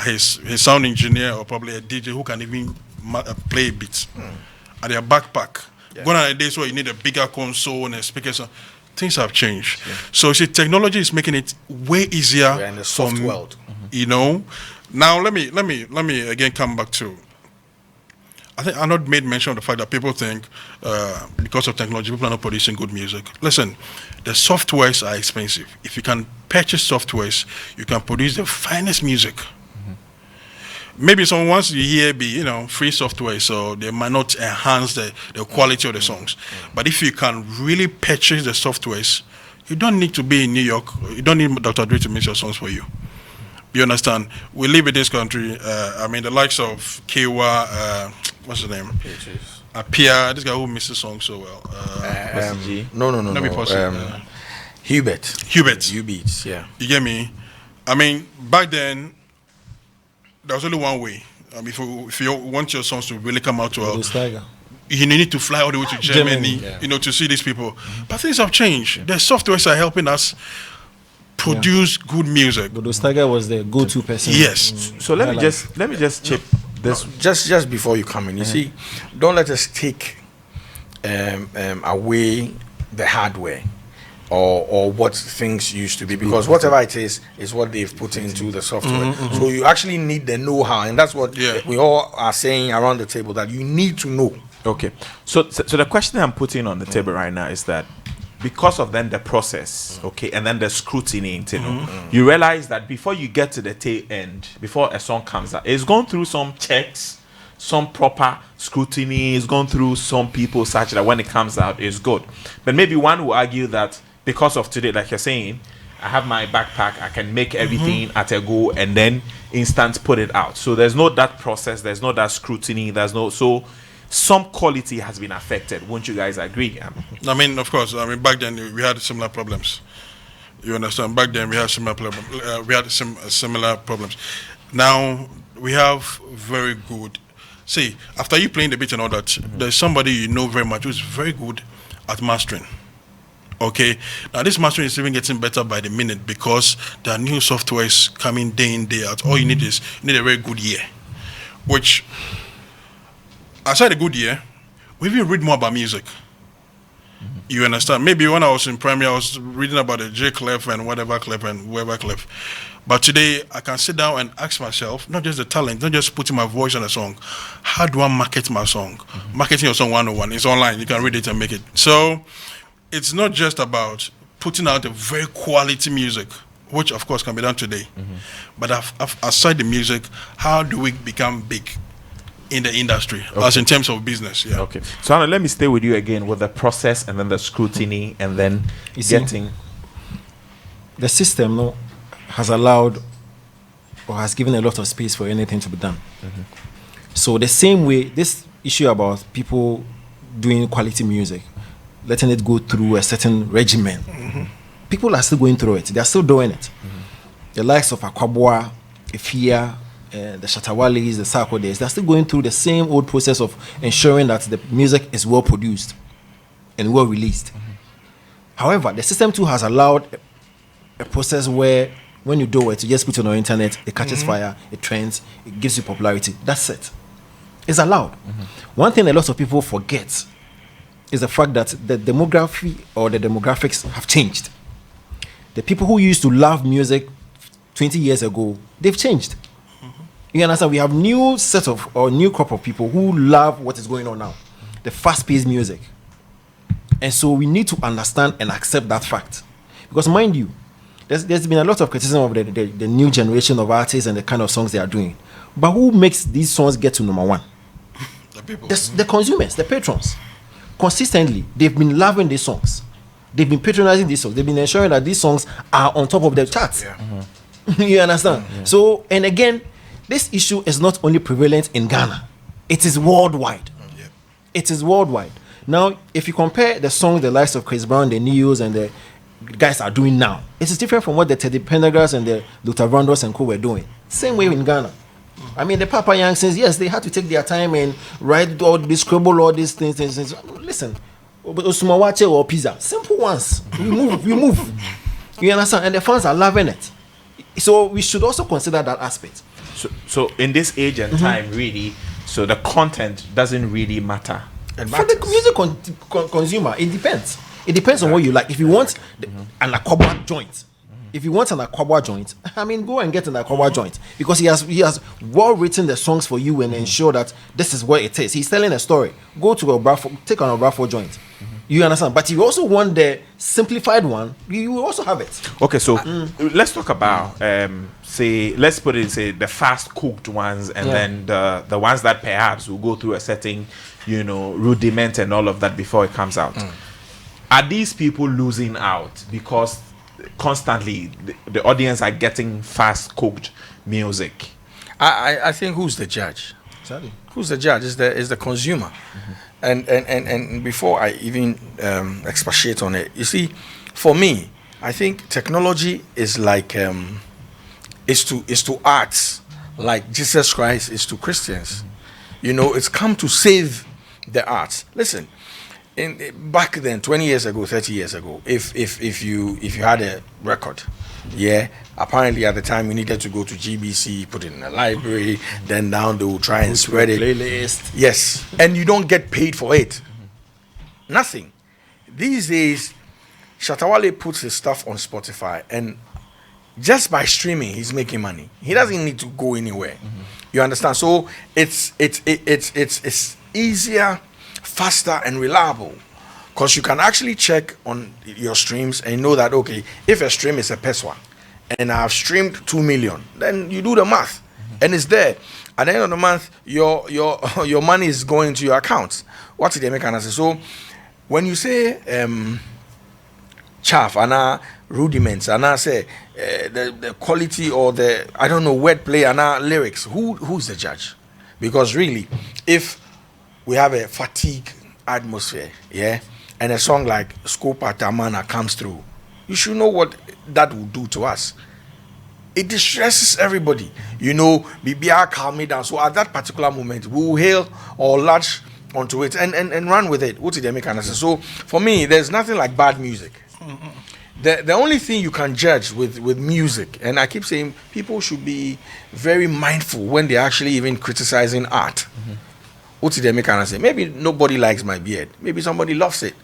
his sound engineer or probably a DJ who can even play beats at their backpack. Gone are the days where you need a bigger console and a speaker. So things have changed. So see, technology is making it way easier. We're in the soft world. Now let me again come back to. I think Arnold made mention of the fact that people think because of technology, people are not producing good music. Listen, the softwares are expensive. If you can purchase softwares, you can produce the finest music. Maybe someone wants to hear free software, so they might not enhance the quality of the songs. But if you can really purchase the softwares, you don't need to be in New York. You don't need Dr. Dre to mix your songs for you. You understand? We live in this country. I mean, the likes of Kewa, what's his name? Apia, this guy who mixes songs so well. No. Let me pause it. Hubert, yeah. You get me? I mean, back then, there was only one way. If you want your songs to really come out well, you need to fly all the way to Germany, to see these people. But things have changed. The softwares are helping us produce good music. But Steiger was the go-to person. Yes. So let me just chip this. Just before you come in, you see, don't let us take away the hardware or what things used to be, because whatever it is what they've put into the software. So you actually need the know-how, and that's what we all are saying around the table, that you need to know. Okay, so the question I'm putting on the table right now is that because of then the process, okay, and then the scrutiny, you realize that before you get to the tail end, before a song comes out, it's gone through some checks, some proper scrutiny, it's gone through some people such that when it comes out, it's good. But maybe one will argue that because of today, like you're saying, I have my backpack, I can make everything at a go and then instant put it out. So there's no that process, there's no that scrutiny, so some quality has been affected. Won't you guys agree? I mean, of course. I mean, back then we had similar problems. You understand? Back then we had similar problems. Now we have very good. See, after you playing the beat and all that, there's somebody you know very much who's very good at mastering. Okay, now this mastering is even getting better by the minute because there are new softwares coming day in, day out. All you need is a very good ear, which, aside a good ear, we even read more about music. You understand? Maybe when I was in primary, I was reading about the J Clef and whatever Clef and whoever Clef. But today, I can sit down and ask myself, not just the talent, not just putting my voice on a song, how do I market my song? Marketing your song 101. It's online. You can read it and make it. So it's not just about putting out a very quality music, which of course can be done today. But aside the music, how do we become big in the industry, as in terms of business? Yeah. Okay. So Anna, let me stay with you again with the process and then the scrutiny and then the system has allowed or has given a lot of space for anything to be done. So the same way, this issue about people doing quality music, letting it go through a certain regimen, people are still going through it. They are still doing it. The likes of Akwabwa, Efia, the Shatta Wales, the Sarko days, they're still going through the same old process of ensuring that the music is well produced and well released. However, the system too has allowed a process where when you do it, you just put it on the internet, it catches fire, it trends, it gives you popularity. That's it. It's allowed. One thing a lot of people forget is the fact that the demography or the demographics have changed. The people who used to love music 20 years ago, they've changed. You understand? We have new crop of people who love what is going on now, the fast-paced music. And so we need to understand and accept that fact. Because mind you, there's been a lot of criticism of the new generation of artists and the kind of songs they are doing. But who makes these songs get to number one? The people. The consumers, the patrons. Consistently, they've been loving these songs. They've been patronizing these songs. They've been ensuring that these songs are on top of the charts. You understand? So, and again, this issue is not only prevalent in Ghana. It is worldwide. It is worldwide. Now, if you compare the songs the likes of Chris Brown, the Neos, and the guys are doing now, it is different from what the Teddy Pendergrass and the Luther Vandross and co were doing. Same way in Ghana. I mean, the Papa Young says, yes, they had to take their time and write all this, scribble all these things. Listen, Osumawache or Pizza, simple ones. We move. You understand? And the fans are loving it. So we should also consider that aspect. So in this age and time, really, so the content doesn't really matter. For the music consumer, it depends. It depends on what you like. If you want an Akwaboah joint, I mean, go and get an Akwaboah joint, because he has well written the songs for you and ensure that this is what it is. He's telling a story. Go to take an Obrafo joint. You understand? But you also want the simplified one. You will also have it. Okay, so let's talk about let's put it the fast cooked ones, and then the ones that perhaps will go through a certain rudiment and all of that before it comes out. Are these people losing out because constantly the audience are getting fast cooked music? I think who's the judge? Exactly. Who's the judge is the consumer. And before I even expatiate on it, you see, for me, I think technology is like is to arts like Jesus Christ is to Christians. You know, it's come to save the arts. Listen, back then, 20 years ago, 30 years ago, if you had a record, yeah, apparently at the time you needed to go to GBC, put it in a library, then now they will try and spread it. Playlist. Yes, and you don't get paid for it. Nothing. These days, Shatta Wale puts his stuff on Spotify, and just by streaming, he's making money. He doesn't need to go anywhere. You understand? So it's easier, faster, and reliable, because you can actually check on your streams and know that, okay, if a stream is a peswa and I've streamed 2 million, then you do the math and it's there. At the end of the month, your money is going to your account. What did they make an answer? So when you say chaff and rudiments and I say the quality or the, I don't know, wordplay and lyrics, who's the judge? Because really, if we have a fatigue atmosphere, yeah, and a song like Scopa Tamana comes through, you should know what that will do to us. It distresses everybody, you know. BBR calm me down. So at that particular moment, we will hail or latch onto it and run with it. What did they make an answer? So for me, there's nothing like bad music. The only thing you can judge with music, and I keep saying people should be very mindful when they're actually even criticizing art. What did they make an answer? Maybe nobody likes my beard. Maybe somebody loves it.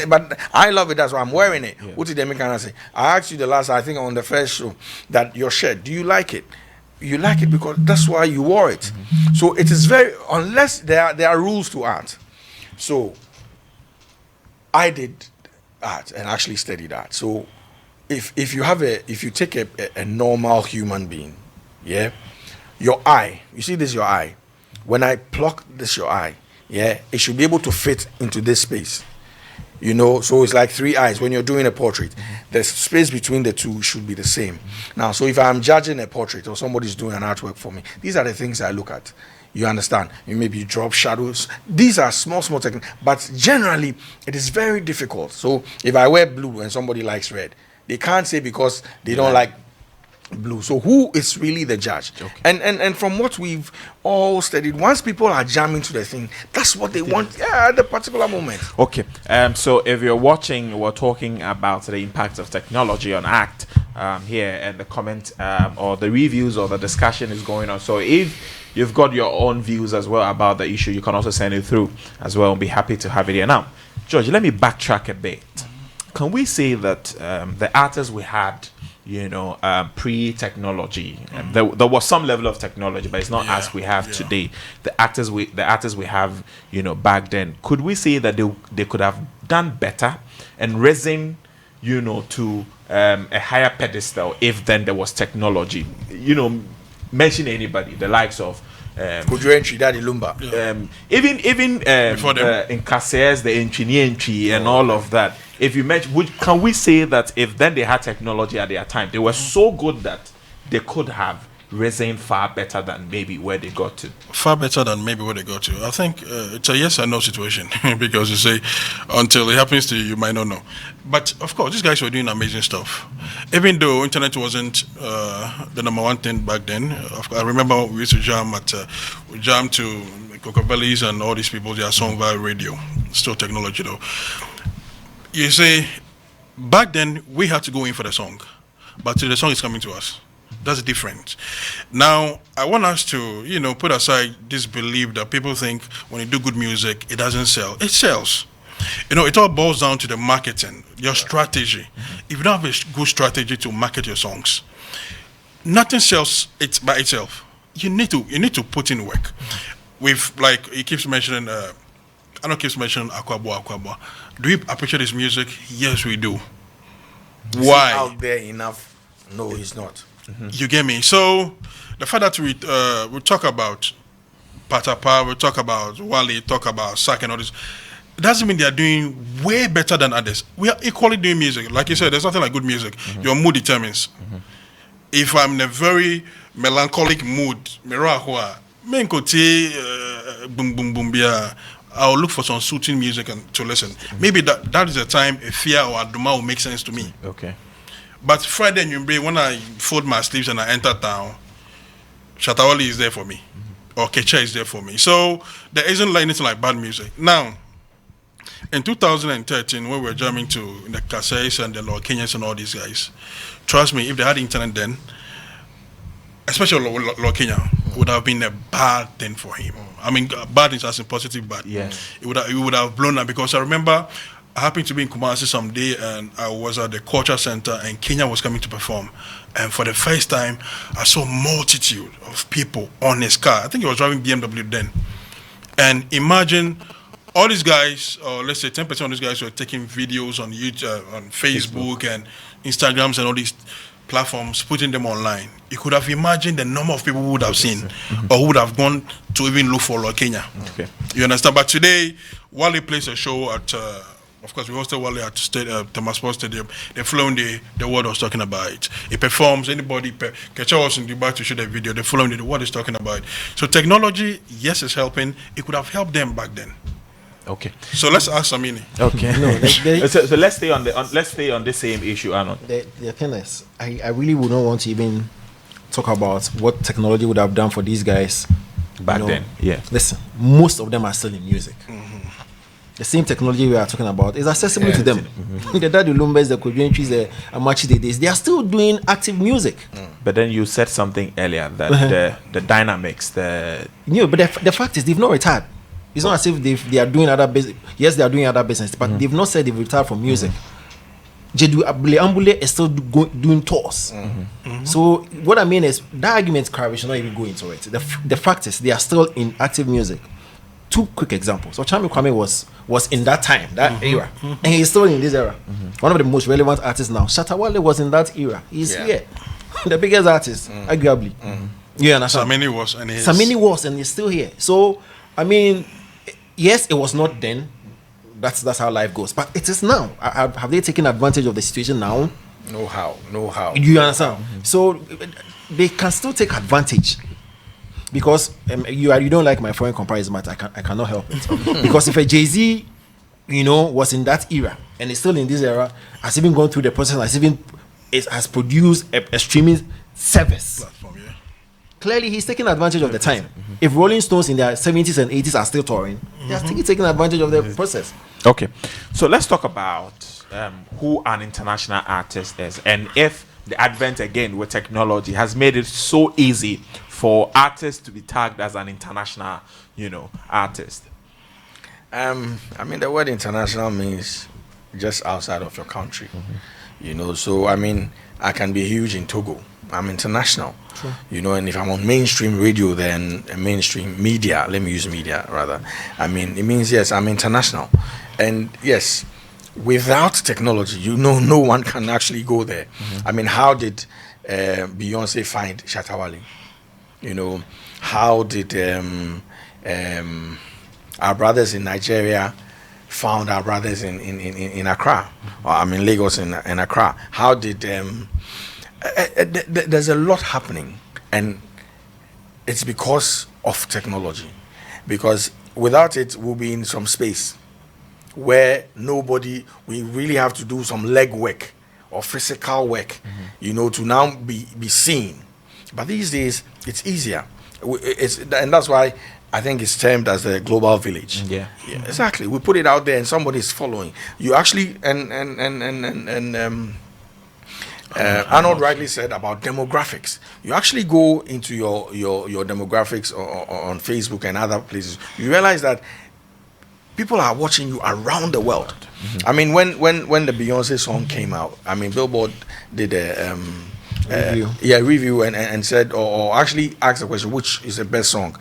But I love it, that's why I'm wearing it. Yeah. What did they make an answer? I asked you the last, I think on the first show, that your shirt, do you like it? You like it because that's why you wore it. So it is very, unless there are rules to art. So I did art and actually studied art. So if you take a normal human being, yeah, your eye, you see this, your eye. When I pluck this your eye, yeah, it should be able to fit into this space. You know, so it's like 3 eyes. When you're doing a portrait, the space between the two should be the same. Now, so if I'm judging a portrait or somebody's doing an artwork for me, these are the things I look at. You understand? Maybe you drop shadows. These are small techniques, but generally it is very difficult. So if I wear blue and somebody likes red, they can't say because they don't like blue. So who is really the judge? Okay. And from what we've all studied, once people are jamming to the thing, that's what they want at the particular moment. Okay. So if you're watching, we're talking about the impact of technology on act here, and the comment or the reviews or the discussion is going on. So if you've got your own views as well about the issue, you can also send it through as well, and be happy to have it here. Now, George, let me backtrack a bit. Can we say that the artists we had, you know, pre-technology, there was some level of technology, but it's not as we have today. The artists we have, you know, back then, could we say that they could have done better and risen, you know, to a higher pedestal if then there was technology? You know, mention anybody, the likes of could you entry Daddy Lumba? Even in Cassiers, the entry and all of that. If you mention, can we say that if then they had technology at their time, they were so good that they could have risen far better than maybe where they got to? Far better than maybe where they got to. I think it's a yes and no situation because you say until it happens to you, you might not know. But of course, these guys were doing amazing stuff. Even though internet wasn't the number one thing back then. I remember we used to jam to Coco Bellies and all these people, their song via radio. Still technology though. You say back then we had to go in for the song, but the song is coming to us. That's different. Now, I want us to, you know, put aside this belief that people think when you do good music, it doesn't sell. It sells. You know, it all boils down to the marketing, your strategy. If you don't have a good strategy to market your songs, nothing sells it by itself. You need to put in work. With, like, he keeps mentioning, I don't keep mentioning Akwabo. Do we appreciate his music? Yes, we do. Why? Out there enough? No, he's not. You get me? So the fact that we talk about Patapa, we talk about Wale, talk about Sak and all this, it doesn't mean they are doing way better than others. We are equally doing music. Like you said, there's nothing like good music. Your mood determines. If I'm in a very melancholic mood, I'll look for some soothing music and to listen. Maybe that is a time a fear or aduma will make sense to me. Okay. But Friday and Yumbre, when I fold my sleeves and I enter town, Shatta Wale is there for me, or Kecha is there for me. So there isn't like anything like bad music. Now, in 2013, when we were jamming to the Kasais and the Lord Kenyans and all these guys, trust me, if they had internet then, especially Lord Kenya, would have been a bad thing for him. I mean, bad is as in positive bad. Yes. It would have blown up, because I remember I happened to be in Kumasi someday, and I was at the culture center, and Kenya was coming to perform. And for the first time, I saw a multitude of people on his car. I think he was driving BMW then. And imagine all these guys, or let's say 10% of these guys, were taking videos on YouTube, on Facebook and Instagrams and all these platforms, putting them online. You could have imagined the number of people who would have seen, or who would have gone to even look for Lord Kenya. Okay. You understand? But today, Wale plays a show at, of course, we hosted Wale at Thomas Sports Stadium. They're following the word I was talking about. He performs, anybody, Kecha was in Dubai to shoot a video, they're following the word he's talking about. So technology, yes, is helping. It could have helped them back then. Okay. So let's ask Samini. Okay. No, so let's stay on let's stay on the same issue, Arnold. The thing is, I really would not want to even talk about what technology would have done for these guys Back then, yeah. Listen, most of them are still in music. The same technology we are talking about is accessible to them. The Daddy Lumbers, the Kodrientries, the Amachi, they are still doing active music. But then you said something earlier that the dynamics, but the fact is they've not retired. It's not as if they are doing other business. Yes, they are doing other business, but they've not said they've retired from music. Jedu Ambule is still doing tours. So what I mean is that argument, we should not even go into it. The fact is they are still in active music. Two quick examples. So Chami Kwame was in that time, that era, and he's still in this era. One of the most relevant artists now. Shatta Wale was in that era. He's here, the biggest artist, arguably. You understand? Samini was, and he's still here. So I mean, yes, it was not then. That's how life goes. But it is now. Have they taken advantage of the situation now? No how. You understand? So they can still take advantage. Because you don't like my foreign comparison, but I cannot help it. Because if a Jay-Z, was in that era and is still in this era, has even gone through the process, has produced a streaming service. Clearly, he's taking advantage of the time. If Rolling Stones in their 70s and 80s are still touring, they are still taking advantage of the process. Okay, so let's talk about who an international artist is, and if the advent again with technology has made it so easy for artists to be tagged as an international, artist. I mean, the word international means just outside of your country. So I mean, I can be huge in Togo. I'm international. Sure. And if I'm on mainstream radio, then mainstream media, let me use media rather. I mean, it means, yes, I'm international. And yes, without technology, no one can actually go there. I mean, how did Beyonce find Shatta Wale? How did our brothers in Nigeria found our brothers in Accra? Or I mean, Lagos in Accra. How did... there's a lot happening, and it's because of technology. Because without it, we'll be in some space where we really have to do some leg work or physical work, to now be seen. But these days, it's easier. And that's why I think it's termed as the global village. Yeah, exactly. We put it out there, and somebody's following. You actually Arnold rightly said about demographics. You actually go into your demographics on Facebook and other places. You realize that people are watching you around the world. I mean, when the Beyonce song came out, I mean, Billboard did a review and said, or actually asked the question, which is the best song,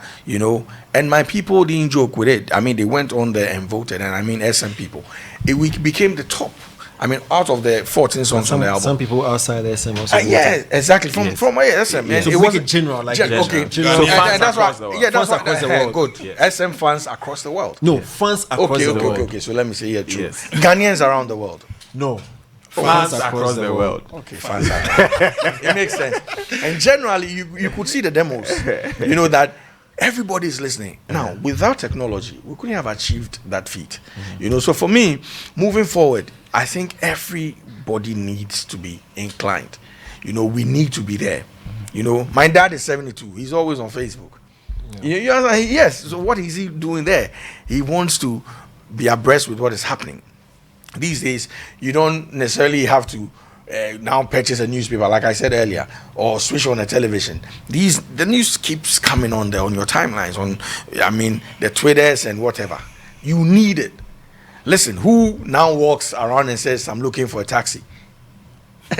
and my people didn't joke with it. I mean, they went on there and voted, and I mean, SM people, it became the top. I mean, out of the 14 songs on the album, some people outside the SM also. Yeah, exactly. From SM. Yeah. So it wasn't general, like okay. So fans across the world. Yeah, that's across the world. Good. Yes. SM fans across the world. No, fans across the world. Okay. So let me say here true. Yes. Ghanaians around the world. No. Fans across the world. Okay, fans across. It makes sense. And generally, you could see the demos. That everybody is listening. Now, without technology, we couldn't have achieved that feat. You know, so for me, moving forward, I think everybody needs to be inclined. You know, we need to be there. You know, my dad is 72. He's always on Facebook. You know, yes. So what is he doing there? He wants to be abreast with what is happening. These days, you don't necessarily have to now purchase a newspaper, like I said earlier, or switch on a television. The news keeps coming on there on your timelines, on the Twitters and whatever. You need it. Listen, who now walks around and says, "I'm looking for a taxi"?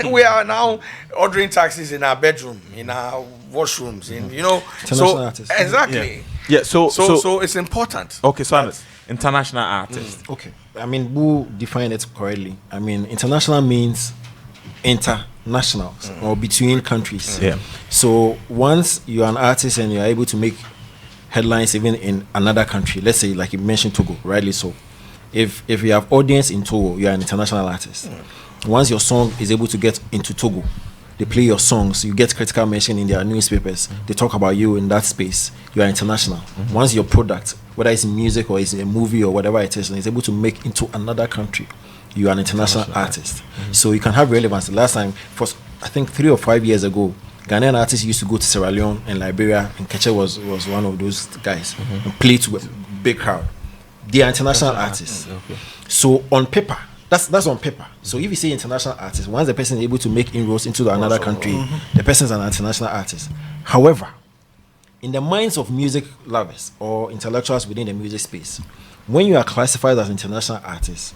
We are now ordering taxis in our bedroom, in our washrooms, exactly. Yeah. So it's important. Okay, so international artist. Okay, I mean, who define it correctly? I mean, international means international or between countries. Yeah. So once you're an artist and you're able to make headlines even in another country, let's say like you mentioned Togo, rightly so. If you have audience in Togo, you're an international artist. Once your song is able to get into Togo, they play your songs, you get critical mention in their newspapers, they talk about you in that space, you are international. Once your product, whether it's music or it's a movie or whatever it is able to make into another country, you are an international artist. So you can have relevance. The last time, I think 3 or 5 years ago, Ghanaian artists used to go to Sierra Leone and Liberia, and Keche was one of those guys and play to a big crowd. They are international artists. So on paper, that's on paper. So if you say international artist, once the person is able to make inroads into another country, the person is an international artist. However, in the minds of music lovers or intellectuals within the music space, when you are classified as international artist,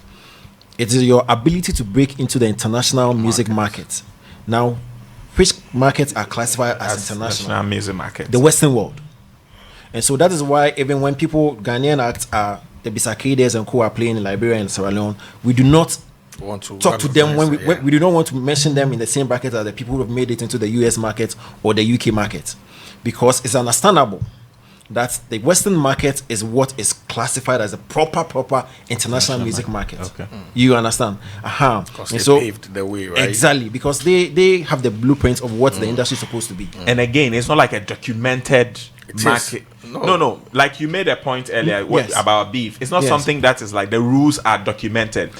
it is your ability to break into the international music market. Now, which markets are classified as international? Music market. The Western world. And so that is why even when Ghanaian acts are the Bisakades and co are playing in Liberia and Sierra Leone, we do not want to talk to them when we do not want to mention them in the same bracket as the people who have made it into the US market or the UK market, because it's understandable that the Western market is what is classified as a proper international music market. Okay. You understand? Because they paved the way, right? Exactly, because they have the blueprint of what the industry is supposed to be. And again, it's not like a documented market. No. Like you made a point earlier about beef. It's not something that is like the rules are documented.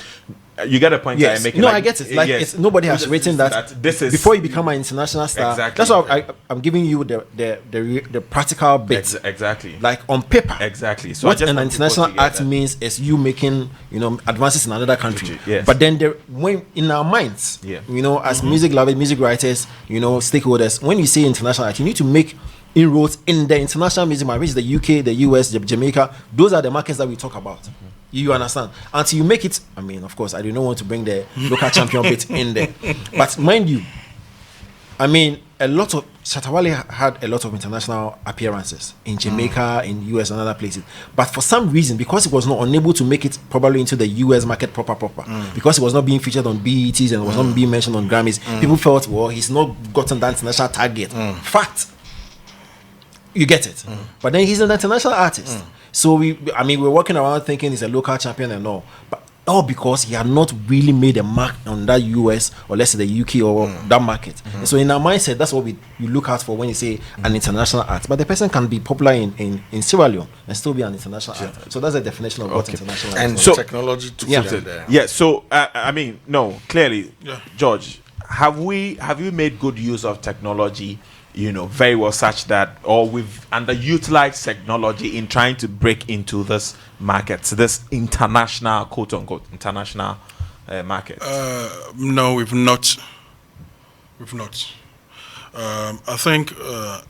You get a point that I'm making. No, I get it. Like nobody has written that this is before you become an international star. Exactly. That's why I'm giving you the practical bits. Exactly. Like on paper. Exactly. So what an international act means is you making advances in another country. Yes. But then when in our minds, as music lovers, music writers, stakeholders, when you say international act, you need to make inroads in the international music market, which is the UK, the US, Jamaica. Those are the markets that we talk about. You understand? Until you make it, I mean, of course, I do not want to bring the local champion bit in there. But mind you, I mean, Shatta Wale had a lot of international appearances in Jamaica, in US, and other places. But for some reason, because he was not unable to make it probably into the US market proper, because he was not being featured on BETs and was not being mentioned on Grammys, people felt, well, he's not gotten that international target. Fact. You get it. But then he's an international artist. So we're walking around thinking he's a local champion and all. But all because he had not really made a mark on that US or let's say the UK or that market. And so in our mindset, that's what you look out for when you say an international art. But the person can be popular in Sierra Leone and still be an international art. So that's the definition of what international art is. And so technology to there. Yeah, so clearly, George, have you made good use of technology, very well, such that, or we've underutilized technology in trying to break into this market, this international, quote unquote, international market? No, we've not. I think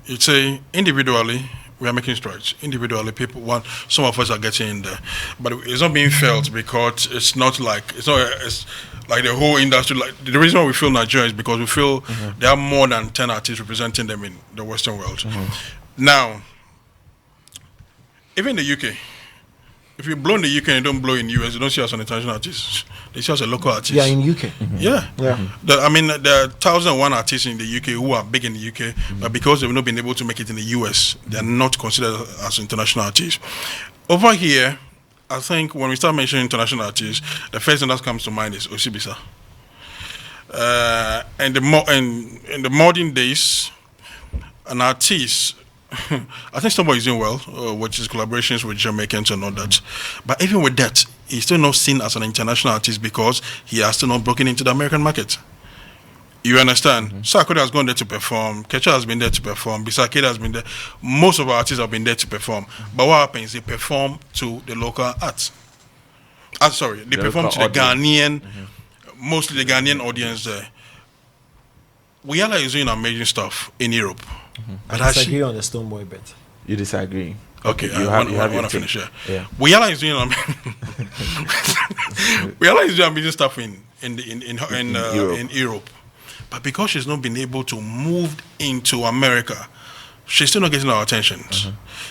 you'd say individually we are making strides. Individually, some of us are getting in there, but it's not being felt because it's like the whole industry. Like the reason why we feel Nigeria is because we feel there are more than 10 artists representing them in the Western world. Now, even the UK, if you blow in the UK and you don't blow in the US, you don't see us as an international artist. They see us as a local artist. Yeah, in UK. Yeah. There are 1,001 artists in the UK who are big in the UK, but because they've not been able to make it in the US, they are not considered as international artists. Over here, I think when we start mentioning international artists, the first thing that comes to mind is Osibisa. And in the modern days, an artist I think Stonebwoy is doing well, with his collaborations with Jamaicans and all that. But even with that, he's still not seen as an international artist because he has still not broken into the American market. You understand? Sarkodie has gone there to perform. Kecha has been there to perform. Bisakeda has been there. Most of our artists have been there to perform. But what happens? They perform to the local arts. They perform to the Ghanaian, mostly the Ghanaian audience there. Wale'S is doing amazing stuff in Europe. But I disagree on the Stonebwoy bit. You disagree? Okay, you have want to finish here. Yeah. Wale'S is doing Wale'S is doing amazing stuff in Europe. But because she's not been able to move into America, she's still not getting our attention.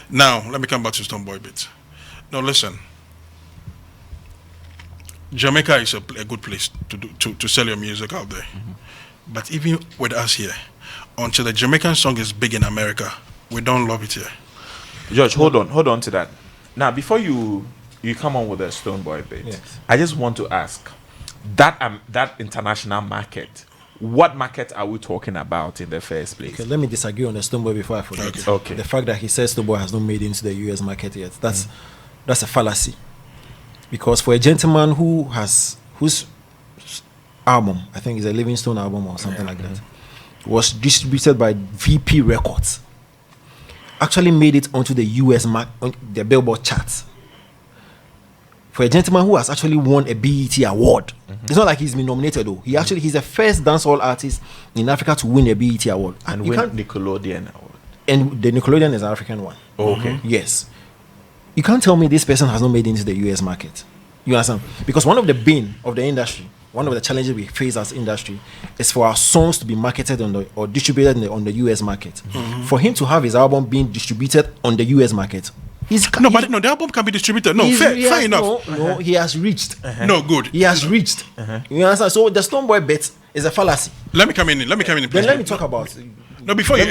Now, let me come back to Stonebwoy bit. Now, listen. Jamaica is a good place to sell your music out there. But even with us here, until the Jamaican song is big in America, we don't love it here. George, hold on to that. Now, before you come on with the Stonebwoy bit, yes. I just want to ask that international market. What market are we talking about in the first place? Okay, let me disagree on the Stonebwoy before I forget. Okay. The fact that he says Stonebwoy has not made it into the US market yet, that's a fallacy. Because for a gentleman whose album, I think it's a Livingstone album or something like that, was distributed by VP Records, actually made it onto the US the Billboard charts. For a gentleman who has actually won a BET award, it's not like he's been nominated though. He's the first dancehall artist in Africa to win a BET award and win Nickelodeon award. And the Nickelodeon is an African one. Oh, okay. Yes. You can't tell me this person has not made it into the US market. You understand? Because one of the bane of the industry, one of the challenges we face as industry, is for our songs to be marketed or distributed on the US market. For him to have his album being distributed on the US market, the album can be distributed. No, fair enough. No, he has reached. No, good. He has reached. You understand? So the Stonebwoy bet is a fallacy. Let me come in. Then let me talk about. No, before you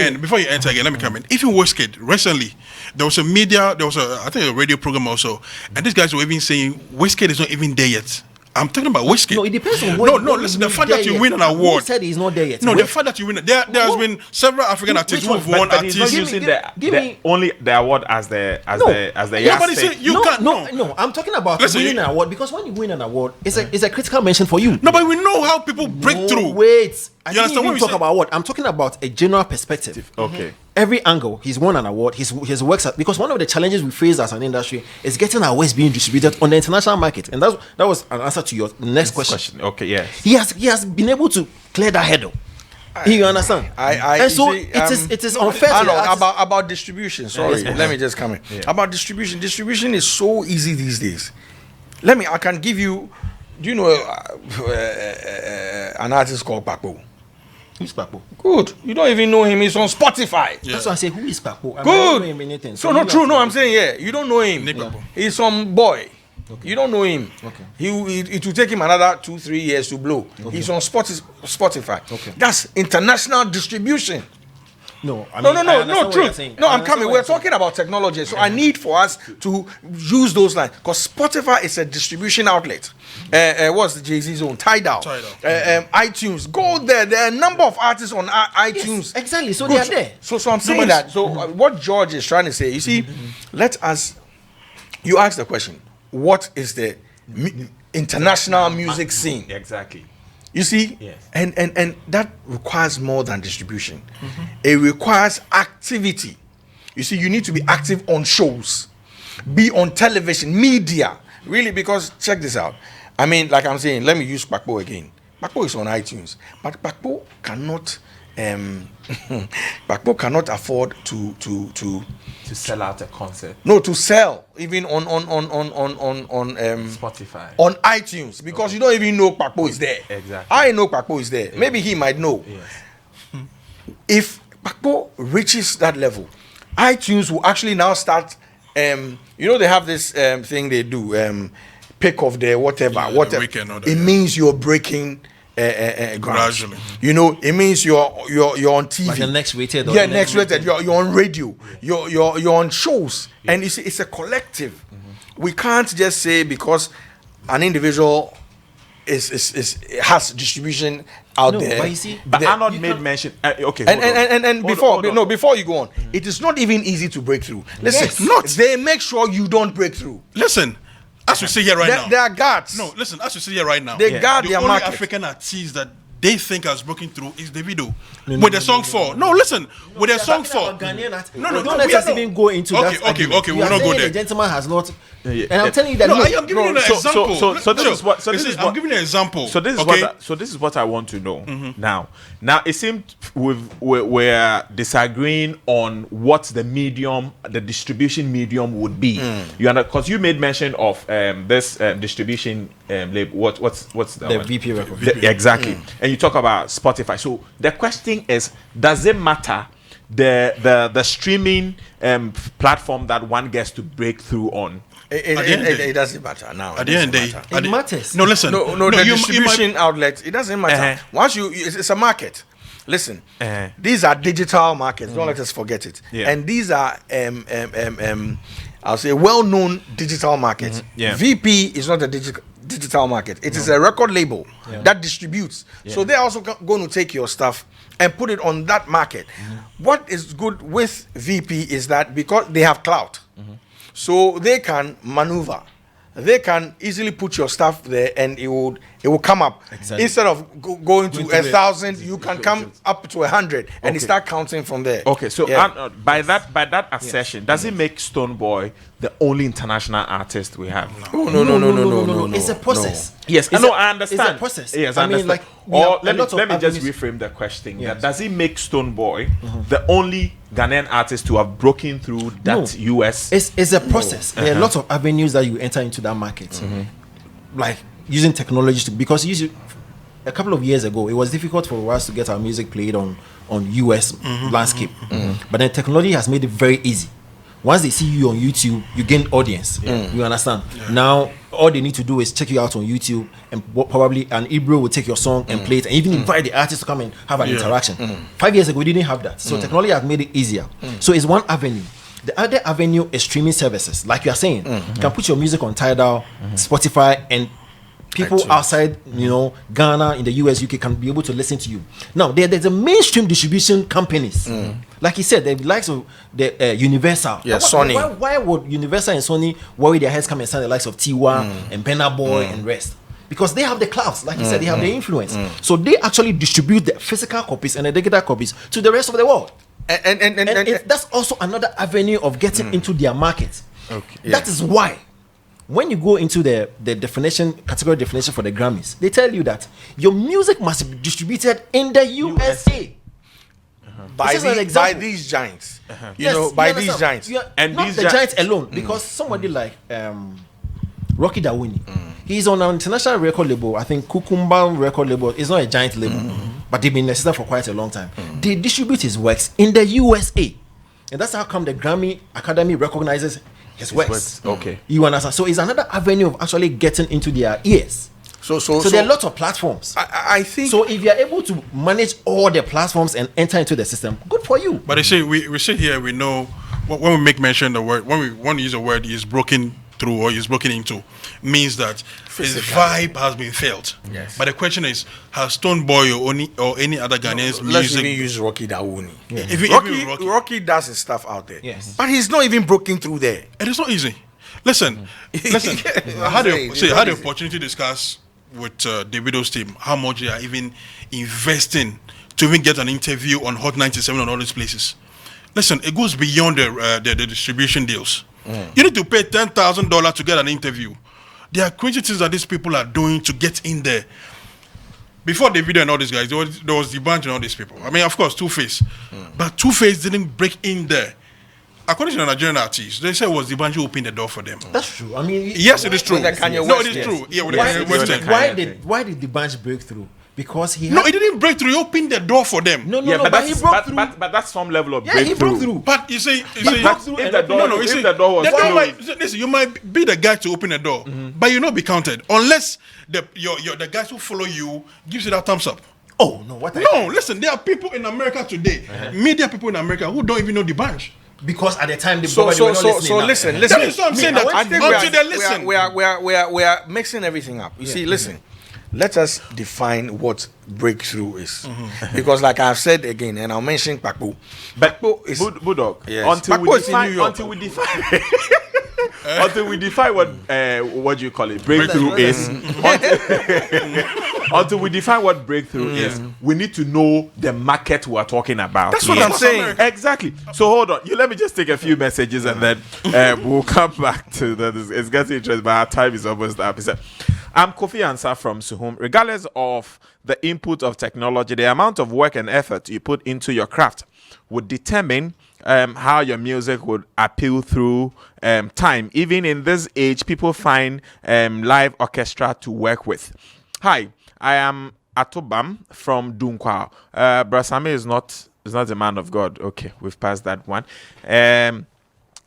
enter again, let me come in. Even Wizkid, recently, there was a radio program also, and these guys were even saying Wizkid is not even there yet. I'm talking about Wizkid. No, it depends on what. Listen. The fact that you win an award. Who said he's not there yet? No, the fact that you win. There has been several African artists who've won. But he's not using only the award as the No, I'm talking about winning an award, because when you win an award, it's a critical mention for you. No, but we know how people break through. Wait, I didn't even talk about what I'm talking about. A general perspective. Okay. Every angle, he's won an award. His works because one of the challenges we face as an industry is getting our works being distributed on the international market, and that was an answer to your next question. Okay, yes. He has been able to clear that hurdle. You understand? It is unfair. About distribution. Sorry, let me just come in. Yeah. About distribution. Distribution is so easy these days. I can give you. Do you know an artist called Paco? Who's Paco? Good. You don't even know him. He's on Spotify. Yeah. That's why I say, who is Paco? Good. I don't know him anything. So not true. No, I'm saying you don't know him. Yeah. He's some boy. Okay. You don't know him. Okay. It will take him another 2-3 years to blow. Okay. He's on Spotify. Okay. That's international distribution. No, truth. No, I'm coming. We're talking about technology, so I need for us to use those lines, because Spotify is a distribution outlet. What's the Jay-Z's own? Tidal. iTunes. Go there. There are a number of artists on iTunes. Yes, exactly. So they are there. So I'm saying that. So what George is trying to say, you see, you ask the question, what is the international music scene? Exactly. You see, yes. and that requires more than distribution. It requires activity. You see, you need to be active on shows, be on television, media, really, because check this out. I mean, like I'm saying, let me use Paco again. Paco is on iTunes, but Paco cannot afford to sell out a concert. No, to sell even on Spotify, on iTunes, because you don't even know Paco is there. Exactly. I know Paco is there. Yeah. Maybe he might know. Yes. If Paco reaches that level, iTunes will actually now start. They have this thing they do. Pick of the whatever. It means you're breaking. Gradually, it means you're on TV. Like the next rated. Next rated. You're on radio. You're on shows, and you see, it's a collective. We can't just say because an individual has distribution out there. But you see, But Arnold made mention. Okay. And before you go on, it is not even easy to break through. Listen, they make sure you don't break through. Listen, as we sit here right now, there are guards. No, listen, as we sit here right now, they guard the their only market. African artist that they think has broken through is Davido with the song 4. No, listen, with the song 4. Don't let us even go into that. Okay, we will not go there. The gentleman has not. And I'm telling you that. No, I am giving you an example. So this is what. I'm giving you an example. So this is what I want to know now. Now it seems we're disagreeing on what the medium, the distribution medium would be. You know, because you made mention of this distribution label. What's the one? VP record? Exactly. And you talk about Spotify. So the question is, does it matter the streaming platform that one gets to break through on? It doesn't matter now. At the end of the day, it matters. No, listen. No, the distribution outlet, it doesn't matter. Once it's a market. Listen, these are digital markets. Don't let us forget it. And these are I'll say well-known digital markets. VP is not a digital market. It is a record label that distributes. So they're also going to take your stuff and put it on that market. What is good with VP is that because they have clout, so they can maneuver. They can easily put your stuff there and it will come up. Exactly. Instead of going to 1,000, you can come up to 100 and you start counting from there. Okay, so by that assertion, does it make Stonebwoy the only international artist we have? No. It's a process. Yes, I understand. It's a process. Yes, I understand. Let me just reframe the question. Yes. Does it make Stonebwoy the only Ghanaian artist to have broken through that US? It's a process. There are lots of avenues that you enter into that market, like using technology because a couple of years ago it was difficult for us to get our music played on US landscape, but then technology has made it very easy. Once they see you on YouTube, you gain audience. You understand? Now all they need to do is check you out on YouTube, and probably an Ibro will take your song and play it, and even invite the artist to come and have an interaction. 5 years ago, we didn't have that, so technology has made it easier. So it's one avenue. The other avenue is streaming services, like you are saying. You can put your music on Tidal, Spotify, and people outside, Ghana, in the US, UK can be able to listen to you. Now, there's a mainstream distribution companies. Like he said, the likes of the Universal. Yeah, Sony. Why would Universal and Sony worry their heads come and sign the likes of Tiwa and Burna Boy and rest? Because they have the clouds, like he said, they have the influence. So they actually distribute the physical copies and the digital copies to the rest of the world. And that's also another avenue of getting into their market. That is why when you go into the category definition for the Grammys, they tell you that your music must be distributed in the USA. By these giants. These giants. And not the giants alone, because somebody like Rocky Dawuni, he's on an international record label. I think Kukumba record label is not a giant label, but they've been in existence for quite a long time. They distribute his works in the USA, and that's how come the Grammy Academy recognizes his works. Okay, you understand? So it's another avenue of actually getting into their ears. So there are lots of platforms. I think so. If you are able to manage all the platforms and enter into the system, good for you. But they say we sit here, we know when we make mention the word, when we want to use a word is broken through or is broken into, means that his vibe has been felt. Yes. But the question is, has Stonebwoy or any other Ghanaians music? Let's even use Rocky Dawuni. Yeah. Rocky does his stuff out there. Yes. But he's not even broken through there. It is not easy. Listen. I had the opportunity to discuss with Davido's team how much they are even investing to even get an interview on Hot 97 and all these places. Listen, it goes beyond the distribution deals. You need to pay $10,000 to get an interview. There are crazy things that these people are doing to get in there. Before Davido and all these guys, there was the bunch and all these people. I mean, of course, Two-Face. But Two-Face didn't break in there. According to the Nigerian artists, they said it was the band who opened the door for them. That's true. I mean, yes, it is true. It is true. Yeah, with why did the bunch break through? Because he didn't break through. He opened the door for them. But he broke through. But that's some level of breakthrough. He broke through. But you see, broke through. If the door was closed. Listen, you might be the guy to open the door, but you'll not be counted unless the guys who follow you gives you that thumbs up. Oh no! Listen, there are people in America today, media people in America who don't even know the bunch. Because at the time they were not listening. So listen. That is what I'm saying. That until they listen, we are mixing everything up. You see, listen. let us define what breakthrough is. Because like I've said again, and I'll mention Pakpo. But Pakpo is Bulldog. Yes. Until Pakpo we is in New define, York. until we define what do you call it? Breakthrough is. Until we define what breakthrough is, we need to know the market we are talking about. That's what I'm saying. Exactly. So hold on. Let me just take a few messages and then we'll come back to that. It's getting interesting, but our time is almost up. He said, I'm Kofi Ansah from Suhum. Regardless of the input of technology, the amount of work and effort you put into your craft would determine how your music would appeal through time. Even in this age, people find live orchestra to work with. Hi, I am Atobam from Dunkwa. Brasame is not a man of God. Okay, we've passed that one. He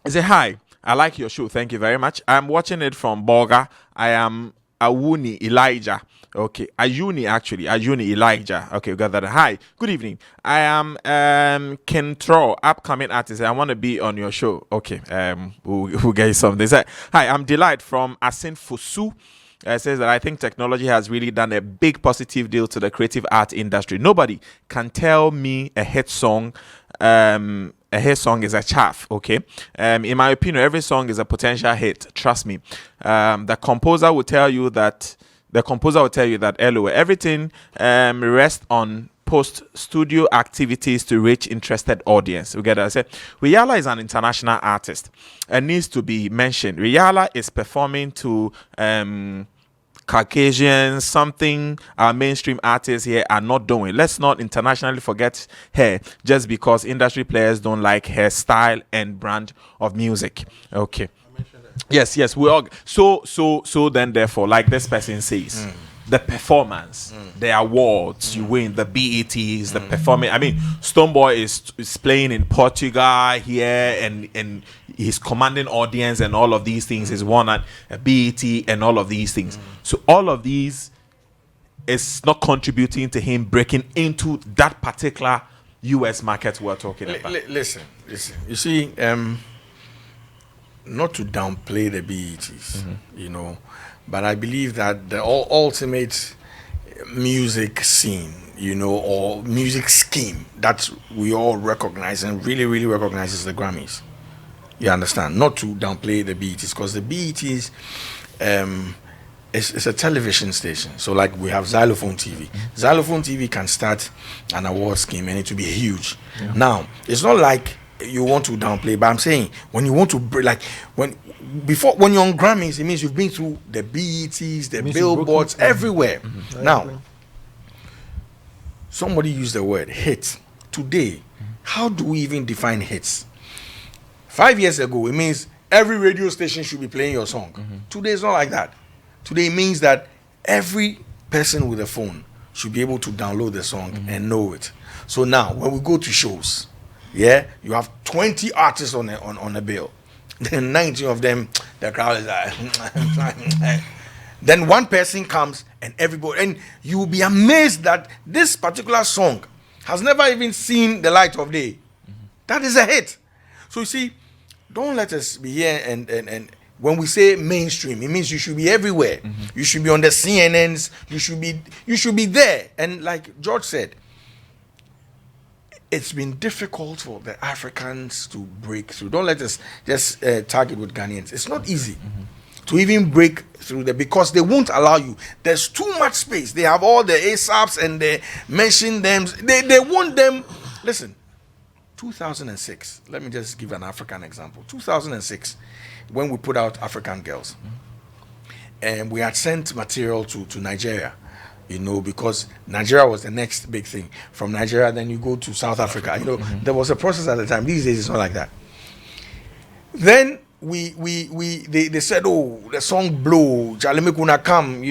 said, hi, I like your show. Thank you very much. I'm watching it from Bolga. I am Awuni Elijah. Okay, Ayuni Elijah. Okay, we got that. Hi, good evening. I am Kentro, upcoming artist. I want to be on your show. Okay, we'll get you something. They said, hi, I'm Delight from Asin Fusu. Says that I think technology has really done a big positive deal to the creative art industry. Nobody can tell me a hit song is a chaff. Okay, in my opinion, every song is a potential hit. Trust me. The composer will tell you that LOA, everything rests on post-studio activities to reach interested audience. We get that. I said, Rihanna is an international artist and needs to be mentioned. Rihanna is performing to Caucasians, something our mainstream artists here are not doing. Let's not internationally forget her just because industry players don't like her style and brand of music. Okay. Yes, we all so then therefore, like this person says, the performance, the awards you win, the BETs, the performance. I mean, Stonebwoy is playing in Portugal here and he's commanding audience and all of these things. He's won at a BET and all of these things. So all of these is not contributing to him breaking into that particular US market we're talking about. Listen. You see, not to downplay the BETs, but I believe that the ultimate music scene, or music scheme that we all recognize and really, really recognize is the Grammys. You understand? Not to downplay the BETs, because the BETs it's a television station. So like we have Xylophone TV. Xylophone TV can start an award scheme and it will be huge. Yeah. Now, it's not like you want to downplay, but I'm saying when you want to when you're on Grammys, it means you've been through the BETs, the billboards, everywhere. Now, somebody used the word hit. Today, how do we even define hits? 5 years ago, it means every radio station should be playing your song. Today, it's not like that. Today, it means that every person with a phone should be able to download the song and know it. So now, when we go to shows, you have 20 artists on a bill. Then 19 of them, the crowd is like, then one person comes and everybody, and you will be amazed that this particular song has never even seen the light of day. That is a hit. So you see, don't let us be here and when we say mainstream, it means you should be everywhere. You should be on the CNNs. You should be there. And like George said, it's been difficult for the Africans to break through. Don't let us just target with Ghanaians. It's not easy to even break through there because they won't allow you. There's too much space. They have all the ASAPs and they mention them. They want them. Listen, 2006. Let me just give an African example. 2006, when we put out African Girls, and we had sent material to Nigeria. Because Nigeria was the next big thing. From Nigeria, then you go to South Africa. There was a process at the time. These days, it's not like that. Then they said, "Oh, the song blow, Jalemekuna come."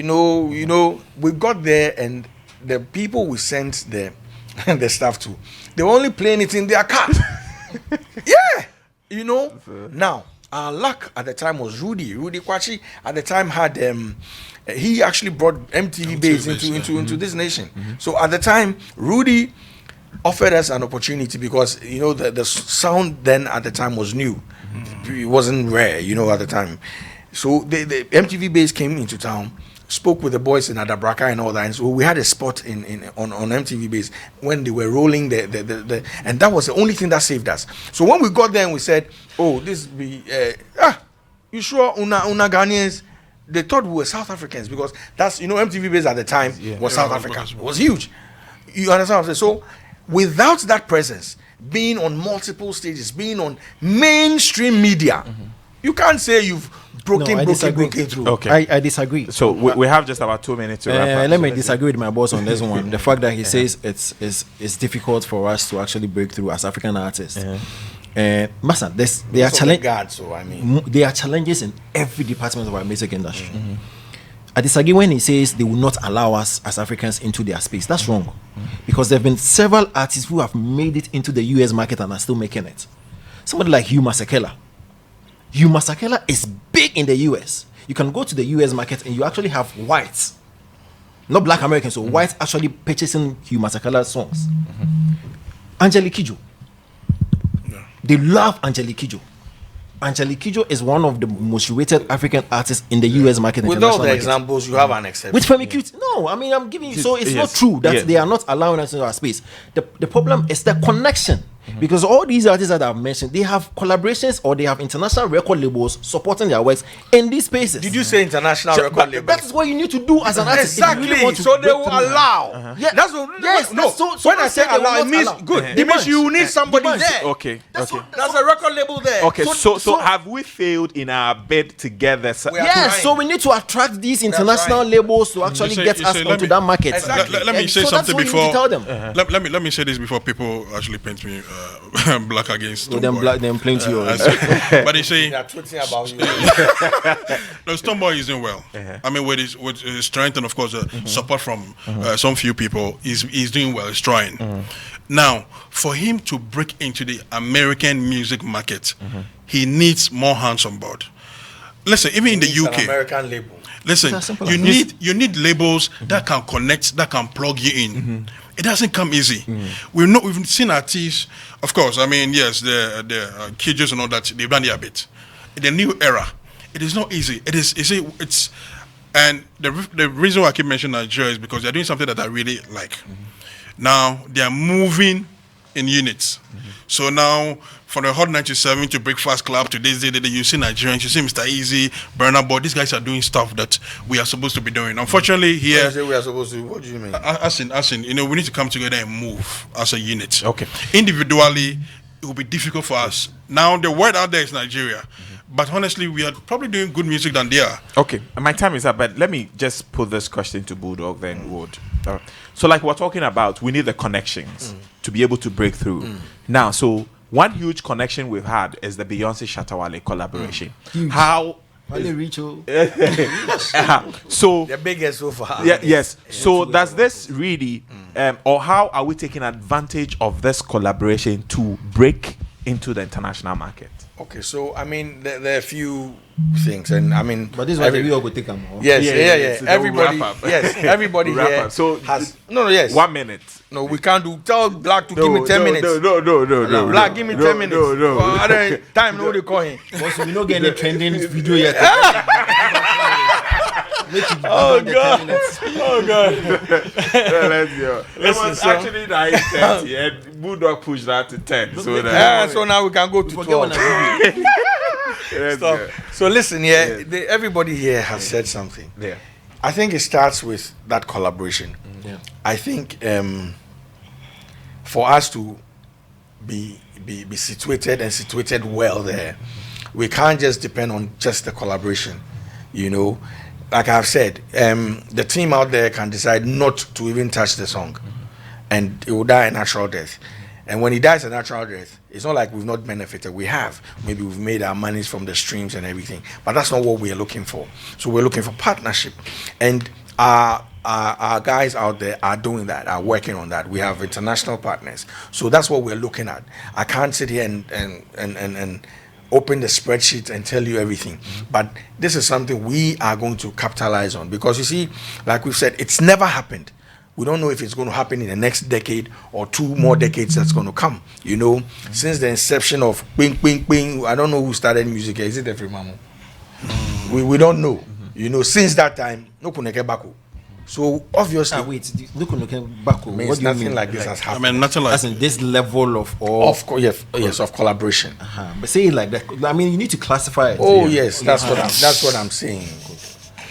We got there, and the people we sent the stuff to, they were only playing it in their car. Now, our luck at the time was Rudy Kwachi. At the time had he actually brought MTV Base into this nation. So at the time, Rudy offered us an opportunity because the sound then at the time was new. It wasn't rare, at the time. So the MTV Base came into town spoke with the boys in Adabraka and all that, and so we had a spot on MTV base when they were rolling the and that was the only thing that saved us. So when we got there and we said, oh, this be you sure una Ghanaians? They thought we were South Africans because that's, you know, MTV base at the time was South Africa. It was huge. You understand what I'm saying? So without that presence, being on multiple stages, being on mainstream media, you can't say you've broken through. Okay, I disagree. So we have just about 2 minutes to wrap up. Let me disagree with my boss on this one. The fact that he says it's difficult for us to actually break through as African artists. Master, there are challenges in every department of our music industry. I disagree when he says they will not allow us as Africans into their space. That's wrong, because there have been several artists who have made it into the US market and are still making it. Somebody like Hugh Masekela. Hugh Masekela is big in the US. You can go to the US market and you actually have whites, not black Americans, so whites actually purchasing Hugh Masekela's songs. Angelique Kidjo. They love Angelique Kidjo. Angelique Kidjo is one of the most rated African artists in the US market. With all the examples, you have an exception. With Femi Kuti, no, I mean, I'm giving you. So it's not true that they are not allowing us into our space. The problem is the connection. Because all these artists that I've mentioned, they have collaborations or they have international record labels supporting their works in these spaces. Did you say international record labels? That is what you need to do as an artist. Exactly. Really want to so they will allow. Yeah. That's what. Yes. No. So when I say allow, it means good. It means you need somebody there. Okay. That's a record label there. Okay. So have we failed in our bid together? Yes. So we need to attract these international labels to actually get us onto that market. Exactly. Let me say something before. Let me say this before people actually paint me black against. So them black, them plenty. But they say they are tweeting about you. no, Stonebwoy is doing well. I mean, with his strength and of course support from some few people, he's doing well. He's trying. Now, for him to break into the American music market, he needs more hands on board. Listen, even in the UK, an American label. Listen, you need labels that can connect, that can plug you in. It doesn't come easy. We've seen artists, of course. I mean, yes, the Kidjos and all that, they've done their bit. In the new era, it is not easy. It's and the reason why I keep mentioning Nigeria is because they're doing something that I really like. Now they are moving in units. So now, from the Hot 97 to Breakfast Club to this day, you see Nigerians, you see Mr. Easy, Burna Boy. These guys are doing stuff that we are supposed to be doing. Unfortunately, here, we are supposed to. What do you mean? As in, we need to come together and move as a unit. Okay. Individually, it will be difficult for us. Now, the word out there is Nigeria. But honestly, we are probably doing good music than they are. Okay, my time is up, but let me just put this question to Bulldog, then Wood. So, like we're talking about, we need the connections to be able to break through. Now, so one huge connection we've had is the Beyonce Shatta Wale collaboration. How? So the biggest so far. Yes. So does this really, or how are we taking advantage of this collaboration to break into the international market? Okay, so I mean, there are a few things, and I mean, but this is what we all go take them. Yes, So everybody, everybody here so has yes. 1 minute. No, we can't do. Tell Black to give me 10 minutes. No. Black, give me 10 minutes. No. Time, no, they call him. Also, we don't get any trending video yet. Oh God! Let's go. It was actually 9:30, and Bulldog pushed that to 10. So now we can go to 12. So listen, everybody here has said something. Yeah. I think it starts with that collaboration. Yeah. I think for us to be situated well there, we can't just depend on just the collaboration. You know, like I've said, the team out there can decide not to even touch the song, and it will die a natural death. And when he dies a natural death, it's not like we've not benefited. We have. Maybe we've made our monies from the streams and everything. But that's not what we're looking for. So we're looking for partnership. And our guys out there are doing that, are working on that. We have international partners. So that's what we're looking at. I can't sit here and open the spreadsheet and tell you everything. But this is something we are going to capitalize on. Because you see, like we've said, it's never happened. We don't know if it's going to happen in the next decade or 2 more decades that's going to come. You know, since the inception of Bing, Bing, Bing, I don't know who started music. Is it Efri Mamu? We don't know. You know, since that time, no kuneke bako. So obviously, look back. Means What do you nothing mean? like this has happened. I mean, nothing like As in this level of yes, of collaboration. But say it like that. I mean, you need to classify it. Oh yes, that's what I'm saying.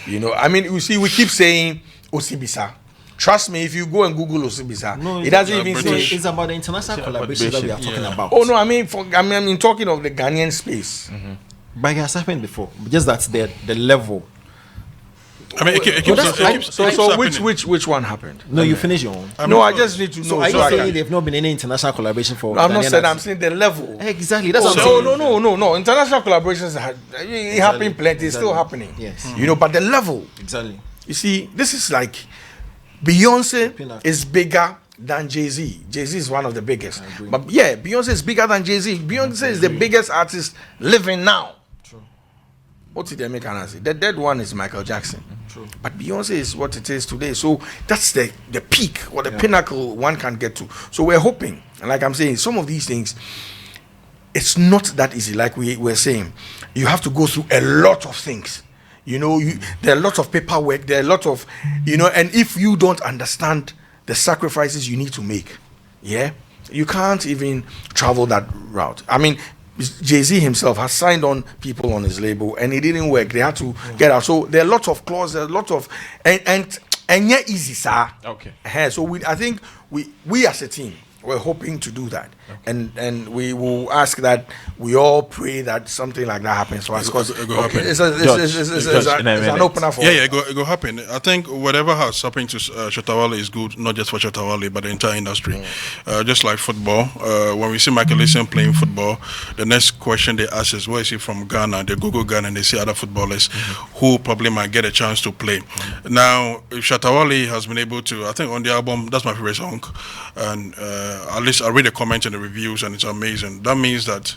You know, I mean, you see, we keep saying Osibisa. Trust me, if you go and Google Osibisa, it doesn't even say. It's about the international collaboration that we are talking about. Oh no, I mean, talking of the Ghanaian space. But it has happened before. Just that's the level. I mean, it keeps so which one happened? No, you finish your own. I just need to know. So are you saying they've not been any international collaboration for? I'm not saying. I'm saying the level. Exactly. That's what I'm saying. No. International collaborations happen plenty. It's still happening. Yes. You know, but the level. Exactly. You see, this is like Beyonce is bigger than Jay-Z. Jay-Z is one of the biggest. But yeah, Beyonce is bigger than Jay-Z. Beyonce is the biggest artist living now. What did they make an answer? The dead one is Michael Jackson. True. But Beyonce is what it is today. So that's the peak or the pinnacle one can get to. So we're hoping, and like I'm saying, some of these things, it's not that easy. Like we were saying, you have to go through a lot of things. You know, there are lots of paperwork. There are a lot of, you know, and if you don't understand the sacrifices you need to make, you can't even travel that route. I mean, Jay-Z himself has signed on people on his label and it didn't work. They had to get out. So there are lots of clauses, there are lots of and yeah, easy, sir. Okay. So I think we as a team, we're hoping to do that. And we will ask that we all pray that something like that happens for us. Because it's an opener for it go happen. I think whatever has happened to Shatta Wale is good, not just for Shatta Wale, but the entire industry. Just like football, when we see Michael Essien playing football, the next question they ask is, where is he from? Ghana. They Google Ghana and they see other footballers who probably might get a chance to play. Now, if Shatta Wale has been able to, I think on the album, that's my favorite song, and at least I read the comments and the reviews and it's amazing. That means that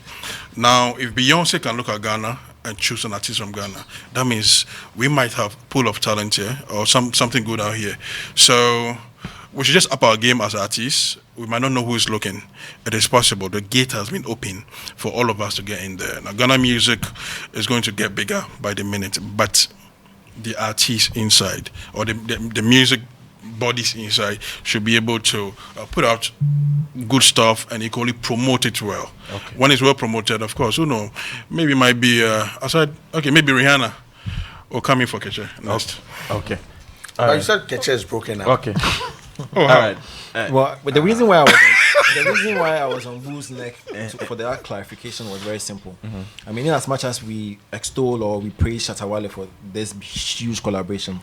now if Beyonce can look at Ghana and choose an artist from Ghana, that means we might have pool of talent here or something good out here. So we should just up our game as artists. We might not know who is looking. It is possible. The gate has been open for all of us to get in there. Now Ghana music is going to get bigger by the minute, but the artists inside or the music bodies inside should be able to put out good stuff and equally promote it well. Okay. When it's well promoted, of course, who knows? Maybe it might be maybe Rihanna will come in for Keche next. Okay. You said Keche is broken now. Okay. All right. Well, but the reason why I was on Boo's neck for that clarification was very simple. I mean, in as much as we extol or we praise Shatta Wale for this huge collaboration,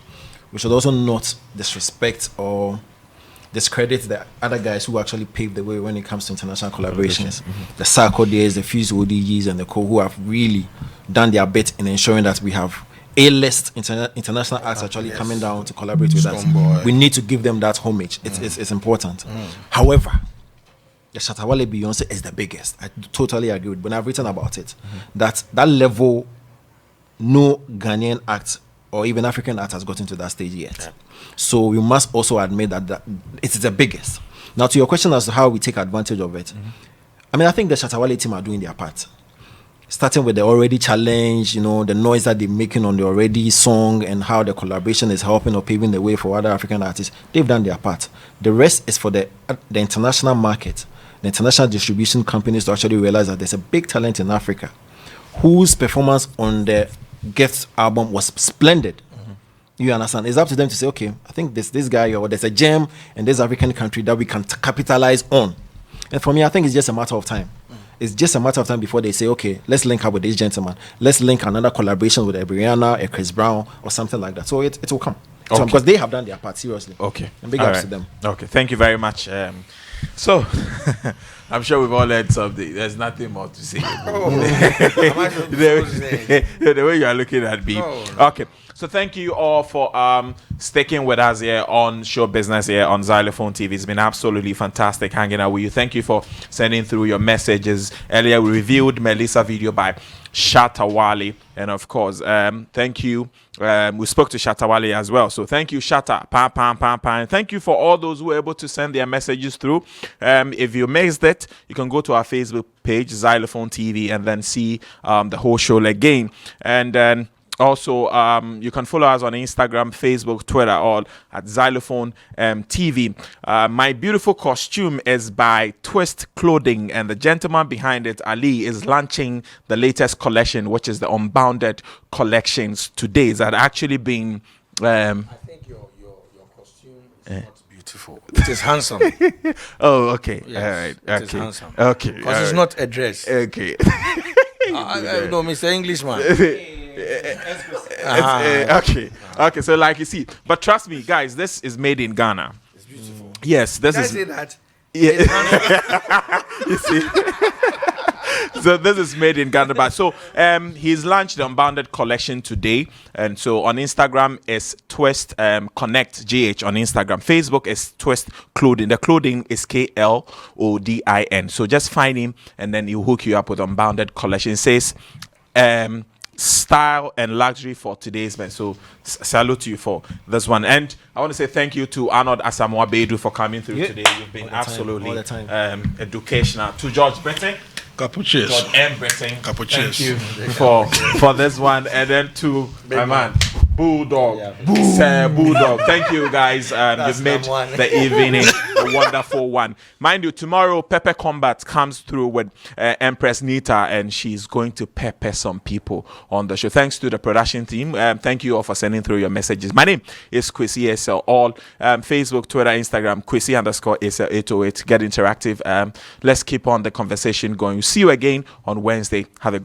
we should also not disrespect or discredit the other guys who actually paved the way when it comes to international collaborations. The Sarko days, the Fuse ODGs, and the co who have really done their bit in ensuring that we have A-list international acts actually coming down to collaborate with us. We need to give them that homage. It's important. However, the Shatta Wale Beyonce is the biggest. I totally agree with, but I've written about it. That level, no Ghanaian act or even African art has gotten to that stage yet. So we must also admit that it is the biggest. Now, to your question as to how we take advantage of it, I mean, I think the Shatta Wale team are doing their part. Starting with the already challenge, you know, the noise that they're making on the already song and how the collaboration is helping or paving the way for other African artists. They've done their part. The rest is for the international market, the international distribution companies to actually realize that there's a big talent in Africa whose performance on the Gift album was splendid. You understand? It's up to them to say, okay, I think this guy or there's a gem in this African country that we can capitalize on. And for me, I think it's just a matter of time. It's just a matter of time before they say, okay, let's link up with this gentleman. Let's link another collaboration with a Brianna, a Chris Brown, or something like that. So it will come. Okay. So, because they have done their part, seriously. Okay. And big ups to them. Okay, thank you very much. So, I'm sure we've all heard something. There's nothing more to say. The way you are looking at me. Okay. So thank you all for sticking with us here on Show Business here on Xylophone TV. It's been absolutely fantastic hanging out with you. Thank you for sending through your messages. Earlier we reviewed Melissa video by Shatta Wale, and of course, thank you. We spoke to Shatta Wale as well. So thank you, Shatta. Pam. Thank you for all those who were able to send their messages through. If you missed it, you can go to our Facebook page, Xylophone TV, and then see the whole show again. And then Also, you can follow us on Instagram, Facebook, Twitter, all at Xylophone TV. My beautiful costume is by Twist Clothing, and the gentleman behind it, Ali, is launching the latest collection, which is the Unbounded collections today. It's had actually been. I think your costume is not beautiful. It is handsome. Oh, okay. Yes, All right. it is Okay. handsome. Okay. Because it's not a dress. Okay. No, Mr. Englishman. Okay. So, like you see, but trust me, guys, this is made in Ghana. It's beautiful. Yes, this Did I is. say that? Yeah. You see. So this is made in Ghana. But so he's launched the Unbounded collection today, and so on Instagram is Twist Connect GH on Instagram. Facebook is Twist Clothing. The clothing is KLODIN. So just find him, and then he'll hook you up with Unbounded collection. It says style and luxury for today's man. So salute to you for this one, and I want to say thank you to Arnold Asamoah Bedu for coming through today. You've been absolutely all the time. educational. To George Britton. Capuchis. George M. Britton. Capuchis. Thank you for this one, and then to my man Bulldog. Bulldog. Thank you guys. You've made the evening a wonderful one. Mind you, tomorrow Pepper Combat comes through with Empress Nita, and she's going to pepper some people on the show. Thanks to the production team. Thank you all for sending through your messages. My name is Kwesi SL. All Facebook, Twitter, Instagram, Kwesi_SL808. Get interactive. Let's keep on the conversation going. See you again on Wednesday. Have a good